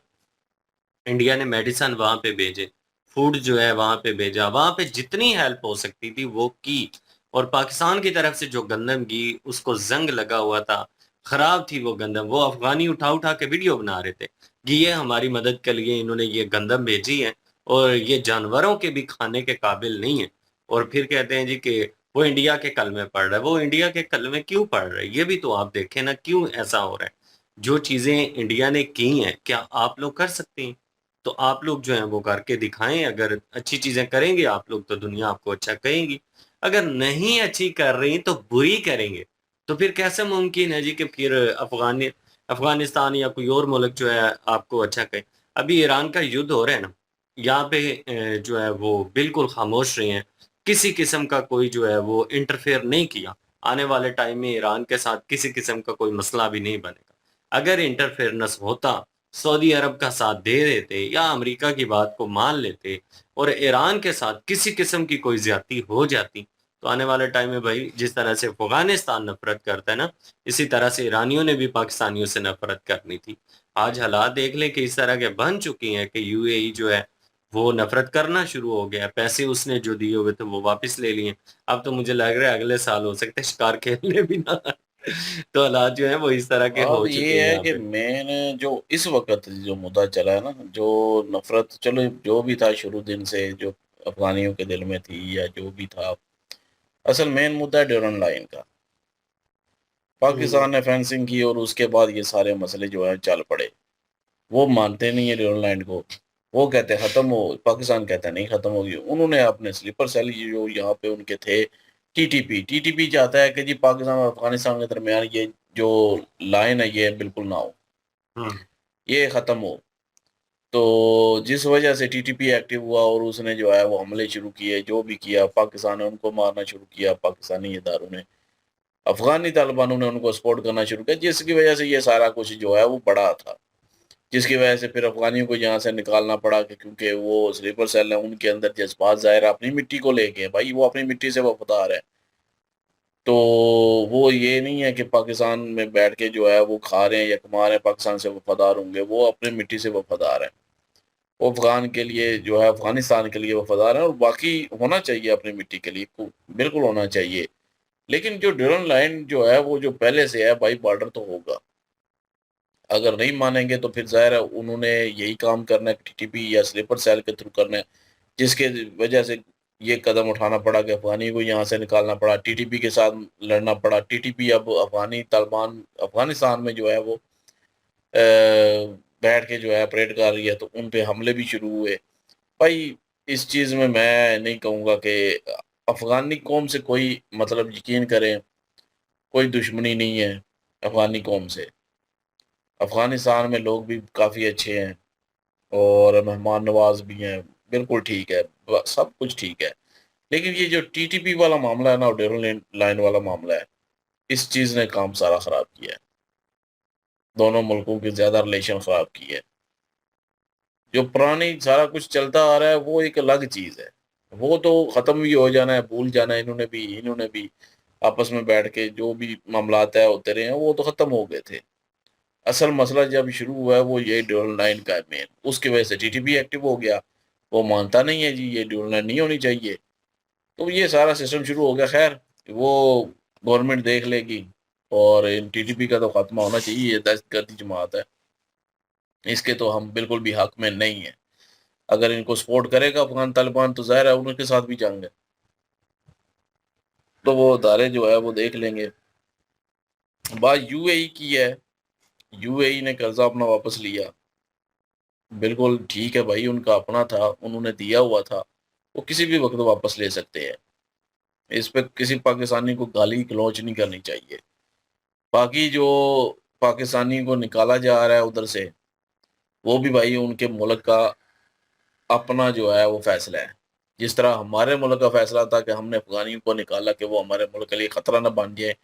इंडिया ने मेडिसन वहां पे भेजे, फूड जो है वहां पे भेजा, वहां पे जितनी हेल्प हो सकती थी वो की। और पाकिस्तान की तरफ से जो गंदम की उसको जंग लगा हुआ था, खराब थी वो गंदम, वो अफगानी उठा उठा के वीडियो बना रहे थे कि ये हमारी मदद के लिए इन्होंने ये गंदम भेजी है और ये जानवरों के भी खाने के काबिल नहीं है। और फिर कहते हैं जी कि वो इंडिया के कलमे पढ़ रहा है। वो इंडिया के कलमे क्यों पढ़ रहा है, ये भी तो आप देखें ना, क्यों ऐसा हो रहा है? जो चीजें इंडिया ने की हैं क्या आप लोग कर सकते हैं? तो आप लोग जो हैं वो करके दिखाएं। अगर अच्छी चीजें करेंगे आप लोग तो दुनिया आपको अच्छा कहेगी, अगर नहीं अच्छी कर रही तो बुरी करेंगे। तो फिर कैसे मुमकिन है जी कि फिर अफगानिस्तान या कोई और मुल्क जो है आपको अच्छा कहे? अभी ईरान का युद्ध हो रहा है ना, यहाँ पे जो है वो बिल्कुल खामोश रहे हैं, किसी किस्म का कोई जो है वो इंटरफेयर नहीं किया। आने वाले टाइम में ईरान के साथ किसी किस्म का कोई मसला भी नहीं बनेगा। अगर इंटरफेयरेंस होता, सऊदी अरब का साथ दे देते या अमेरिका की बात को मान लेते और ईरान के साथ किसी किस्म की कोई ज्यादती हो जाती, तो आने वाले टाइम में भाई जिस तरह से अफगानिस्तान नफरत करता है ना, इसी तरह से ईरानियों ने भी पाकिस्तानियों से नफरत करनी थी। आज हालात देख लें कि इस तरह के बन चुकी हैं कि यूएई जो है वो नफरत करना शुरू हो गया, पैसे उसने जो दिए हुए थे वो वापस ले लिए। अब तो मुझे लग रहा है अगले साल हो सकता है शिकार खेलने भी ना आए। तो हालात जो है वो इस तरह के अब हो चुके ये हैं है यहाँ कि पे। मेन जो इस वक्त जो मुद्दा चला है ना, जो नफरत चलो जो भी था शुरू दिन से जो अफगानियों के दिल में थी या जो भी था, असल मेन मुद्दा है ड्यूरन लाइन का। पाकिस्तान ने फेंसिंग की और उसके बाद ये सारे मसले जो है चल पड़े। वो मानते नहीं है ड्यूरन लाइन को, वो कहते हैं खत्म हो, पाकिस्तान कहता है नहीं खत्म होगी। उन्होंने अपने स्लीपर सेल जो यहाँ पे उनके थे, टीटीपी चाहता है कि जी पाकिस्तान और अफगानिस्तान के दरमियान ये जो लाइन है ये बिल्कुल ना हो, हम्म। ये खत्म हो। तो जिस वजह से टीटीपी एक्टिव हुआ और उसने जो है वो हमले शुरू किए, जो भी किया, पाकिस्तान ने उनको मारना शुरू किया, पाकिस्तानी इदारों ने, अफगानी तालिबानों ने उनको सपोर्ट करना शुरू किया, जिसकी वजह से ये सारा कुछ जो है वो बड़ा था। जिसकी वजह से फिर अफगानियों को यहाँ से निकालना पड़ा कि क्योंकि वो स्लीपर सेल है, उनके अंदर जज्बात ज़ाहिर है अपनी मिट्टी को लेके हैं। भाई वो अपनी मिट्टी से वफादार है, तो वो ये नहीं है कि पाकिस्तान में बैठ के जो है वो खा रहे हैं या कमा रहे हैं पाकिस्तान से वफादार होंगे। वो अपनी मिट्टी से वफादार है, वो अफगान के लिए जो है अफगानिस्तान के लिए वफादार है, और बाकी होना चाहिए अपनी मिट्टी के लिए, बिल्कुल होना चाहिए। लेकिन जो ड्यूरन लाइन जो है वो जो पहले से है भाई, बॉर्डर तो होगा। अगर नहीं मानेंगे तो फिर जाहिर है उन्होंने यही काम करना है, टीटीपी या स्लीपर सेल के थ्रू करना है, जिसके वजह से ये कदम उठाना पड़ा कि अफगानी को यहाँ से निकालना पड़ा, टीटीपी के साथ लड़ना पड़ा। टीटीपी अब अफगानी तालिबान अफगानिस्तान में जो है वो बैठ के जो है ऑपरेट कर रही है, तो उन पे हमले भी शुरू हुए। भाई इस चीज़ में मैं नहीं कहूँगा कि अफगानी कौम से कोई मतलब यकीन करें, कोई दुश्मनी नहीं है अफगानी कौम से। अफगानिस्तान में लोग भी काफ़ी अच्छे हैं और मेहमान नवाज भी हैं, बिल्कुल ठीक है, सब कुछ ठीक है। लेकिन ये जो टीटीपी वाला मामला है ना, ड्यूरन लाइन वाला मामला है, इस चीज़ ने काम सारा ख़राब किया है, दोनों मुल्कों के ज़्यादा रिलेशन ख़राब किए है। जो पुरानी सारा कुछ चलता आ रहा है वो एक अलग चीज़ है, वो तो ख़त्म भी हो जाना है, भूल जाना है। इन्होंने भी आपस में बैठ के जो भी मामला तय होते रहे हैं वो तो ख़त्म हो गए थे। असल मसला जब शुरू हुआ है वो ये ड्यूरन लाइन का है मेन, उसकी वजह से टीटीपी एक्टिव हो गया। वो मानता नहीं है जी ये ड्यूरन लाइन नहीं होनी चाहिए, तो ये सारा सिस्टम शुरू हो गया। खैर वो गवर्नमेंट देख लेगी, और इन टीटीपी का तो खात्मा होना चाहिए। ये दहशतगर्दी जमात है, इसके तो हम बिल्कुल भी हक में नहीं है। अगर इनको सपोर्ट करेगा अफगान तालिबान तो जाहिर है उनके साथ भी जंग है, तो वो अदारे जो है वो देख लेंगे। बात यूएई की है, यूएई ने कर्जा अपना वापस लिया, बिल्कुल ठीक है भाई, उनका अपना था, उन्होंने दिया हुआ था, वो किसी भी वक्त वापस ले सकते हैं। इस पे किसी पाकिस्तानी को गाली गलौच नहीं करनी चाहिए। बाकी जो पाकिस्तानी को निकाला जा रहा है उधर से, वो भी भाई उनके मुल्क का अपना जो है वो फैसला है। जिस तरह हमारे मुल्क का फैसला था कि हमने अफगानियों को निकाला कि वो हमारे मुल्क के लिए ख़तरा न बन जाए,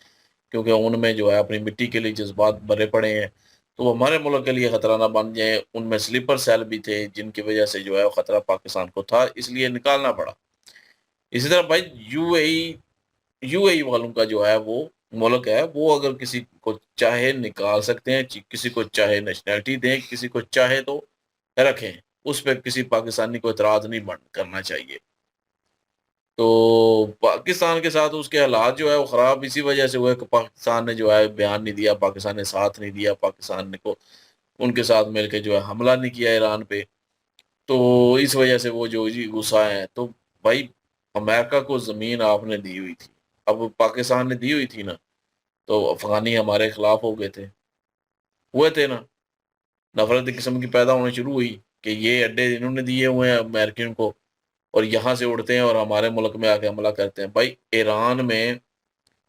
क्योंकि उनमें जो है अपनी मिट्टी के लिए जज्बात भरे पड़े हैं, तो वो हमारे मुल्क के लिए ख़तरा ना बन जाए। उनमें स्लीपर सेल भी थे जिनकी वजह से जो है वो ख़तरा पाकिस्तान को था, इसलिए निकालना पड़ा। इसी तरह भाई यूएई वालों का जो है वो मुल्क है, वो अगर किसी को चाहे निकाल सकते हैं, किसी को चाहे नेशनैलिटी दें, किसी को चाहे तो रखें, उस पर किसी पाकिस्तानी को एतराज़ नहीं करना चाहिए। तो पाकिस्तान के साथ उसके हालात जो है वो ख़राब इसी वजह से हुए कि पाकिस्तान ने जो है बयान नहीं दिया, पाकिस्तान ने साथ नहीं दिया, पाकिस्तान ने को उनके साथ मिलकर जो है हमला नहीं किया ईरान पे। तो इस वजह से वो जो जी गुस्सा है। तो भाई अमेरिका को ज़मीन आपने दी हुई थी, अब पाकिस्तान ने दी हुई थी ना, तो अफगानी हमारे खिलाफ हो गए थे, हुए थे ना। नफरत एक किस्म की पैदा होनी शुरू हुई कि ये अड्डे इन्होंने दिए हुए हैं अमेरिकन को, और यहाँ से उड़ते हैं और हमारे मुल्क में आके हमला करते हैं। भाई ईरान में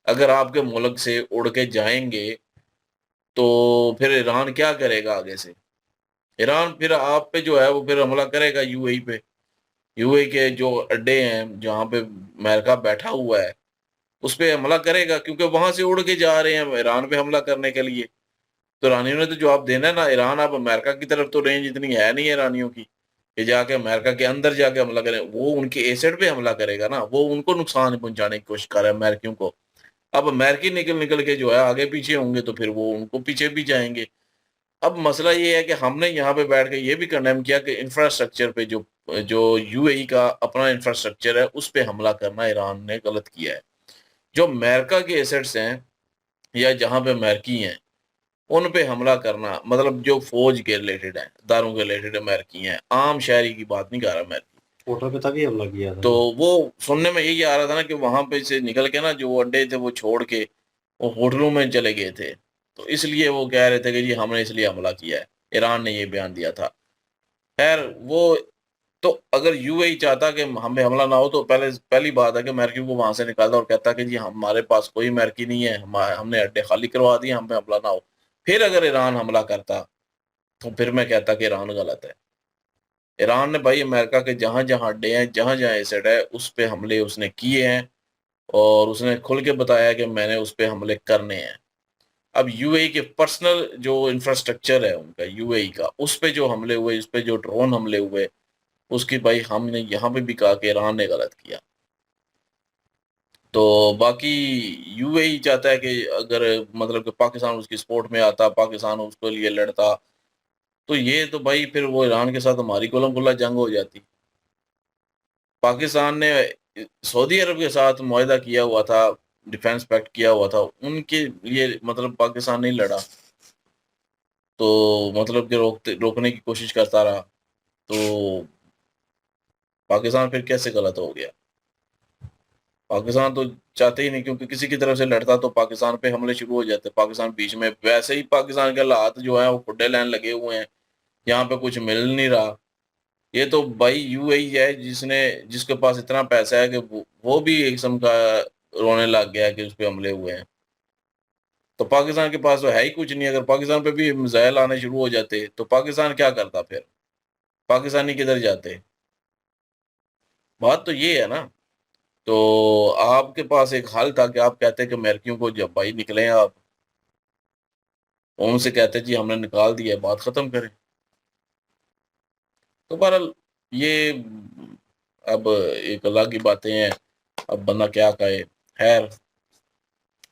अगर आपके मुल्क से उड़ के जाएंगे तो फिर ईरान क्या करेगा आगे से? ईरान फिर आप पे जो है वो फिर हमला करेगा यूएई पे। यूएई के जो अड्डे हैं जहाँ पे अमेरिका बैठा हुआ है उस पे हमला करेगा, क्योंकि वहां से उड़ के जा रहे हैं ईरान पे हमला करने के लिए। तो ईरानियों ने तो जवाब देना है ना। ईरान अब अमेरिका की तरफ तो रेंज इतनी है नहीं है ईरानियों की कि जाके अमेरिका के अंदर जाके हमला करें। वो उनके एसेट पे हमला करेगा ना, वो उनको नुकसान पहुंचाने की कोशिश कर रहा है अमेरिकियों को। अब अमेरिकी निकल निकल के जो है आगे पीछे होंगे तो फिर वो उनको पीछे भी जाएंगे। अब मसला ये है कि हमने यहाँ पे बैठ के ये भी कंडेम किया कि इंफ्रास्ट्रक्चर पे जो जो यूएई का अपना इंफ्रास्ट्रक्चर है उस पे हमला करना ईरान ने गलत किया है। जो अमेरिका के एसेट्स हैं या जहां पे अमेरिकी हैं उन पे हमला करना, मतलब जो फौज के रिलेटेड है, दारों के रिलेटेड अमेरिकी हैं, आम शहरी की बात नहीं कर रहा अमेरिकी। होटल पे तभी हमला किया था। तो वो सुनने में यही आ रहा था ना कि वहां पे से निकल के ना जो अड्डे थे वो छोड़ के वो होटलों में चले गए थे, तो इसलिए वो कह रहे थे कि जी हमने इसलिए हमला किया है। ईरान ने ये बयान दिया था। खैर वो तो अगर यूएई चाहता कि हम पे हमला ना हो तो पहली बात है कि अमेरिकी को वहां से निकालता और कहता कि जी हमारे पास कोई अमेरिकी नहीं है, हमने अड्डे खाली करवा दिए, हम पे हमला ना हो। फिर अगर ईरान हमला करता तो फिर मैं कहता कि ईरान गलत है। ईरान ने भाई अमेरिका के जहां जहां अड्डे हैं, जहां जहां एसेट है, उस पे हमले उसने किए हैं और उसने खुल के बताया कि मैंने उस पे हमले करने हैं। अब यूएई के पर्सनल जो इंफ्रास्ट्रक्चर है उनका यूएई का, उस पे जो हमले हुए, उस पे जो ड्रोन हमले हुए, उसकी भाई हमने यहाँ पे भी कहा कि ईरान ने गलत किया। तो बाकी यूएई चाहता है कि अगर मतलब कि पाकिस्तान उसकी सपोर्ट में आता, पाकिस्तान उसके लिए लड़ता, तो ये तो भाई फिर वो ईरान के साथ हमारी गोलम गोला जंग हो जाती। पाकिस्तान ने सऊदी अरब के साथ मुआहदा किया हुआ था, डिफेंस पैक्ट किया हुआ था, उनके लिए मतलब पाकिस्तान नहीं लड़ा, तो मतलब कि रोकने की कोशिश करता रहा, तो पाकिस्तान फिर कैसे गलत हो गया? पाकिस्तान तो चाहते ही नहीं, क्योंकि किसी की तरफ से लड़ता तो पाकिस्तान पे हमले शुरू हो जाते, पाकिस्तान बीच में। वैसे ही पाकिस्तान के हालात जो है वो खुड्डे लाइन लगे हुए हैं, यहाँ पे कुछ मिल नहीं रहा। ये तो भाई यूएई है जिसके पास इतना पैसा है कि वो भी एक किस्म का रोने लग गया कि उस पे हमले हुए हैं। तो पाकिस्तान के पास तो है ही कुछ नहीं। अगर पाकिस्तान पे भी मिसाइल आने शुरू हो जाते तो पाकिस्तान क्या करता फिर? पाकिस्तानी किधर जाते? बात तो ये है ना। तो आपके पास एक हल था कि आप कहते कि अमेरिकियों को जब भाई निकले आप, उनसे कहते जी हमने निकाल दिया, बात खत्म करें। तो बहरहाल ये अब एक अलग की बातें हैं, अब बंदा क्या कहे। खैर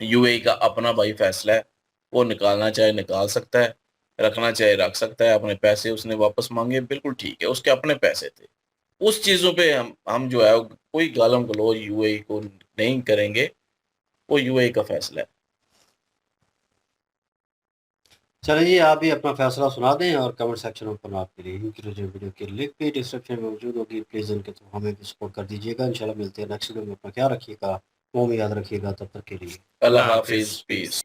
यूएई का अपना भाई फैसला है, वो निकालना चाहे निकाल सकता है, रखना चाहे रख सकता है। अपने पैसे उसने वापस मांगे, बिल्कुल ठीक है, उसके अपने पैसे थे। उस चीज़ों पे हम जो है कोई गालम गलौज यूएई को नहीं करेंगे, वो यूएई का फैसला है। चलिए जी, आप भी अपना फैसला सुना दें और कमेंट सेक्शन ओपन आपके लिए। इनकी जो वीडियो की लिंक भी डिस्क्रिप्शन में मौजूद होगी, प्लीज़ इनके थ्रू हमें भी सपोर्ट कर दीजिएगा। इंशाल्लाह मिलते हैं नेक्स्ट वीडियो में। अपना ख्याल रखिएगा, वो भी याद रखिएगा। तब तक के लिए अल्लाह हाफिज, पीस।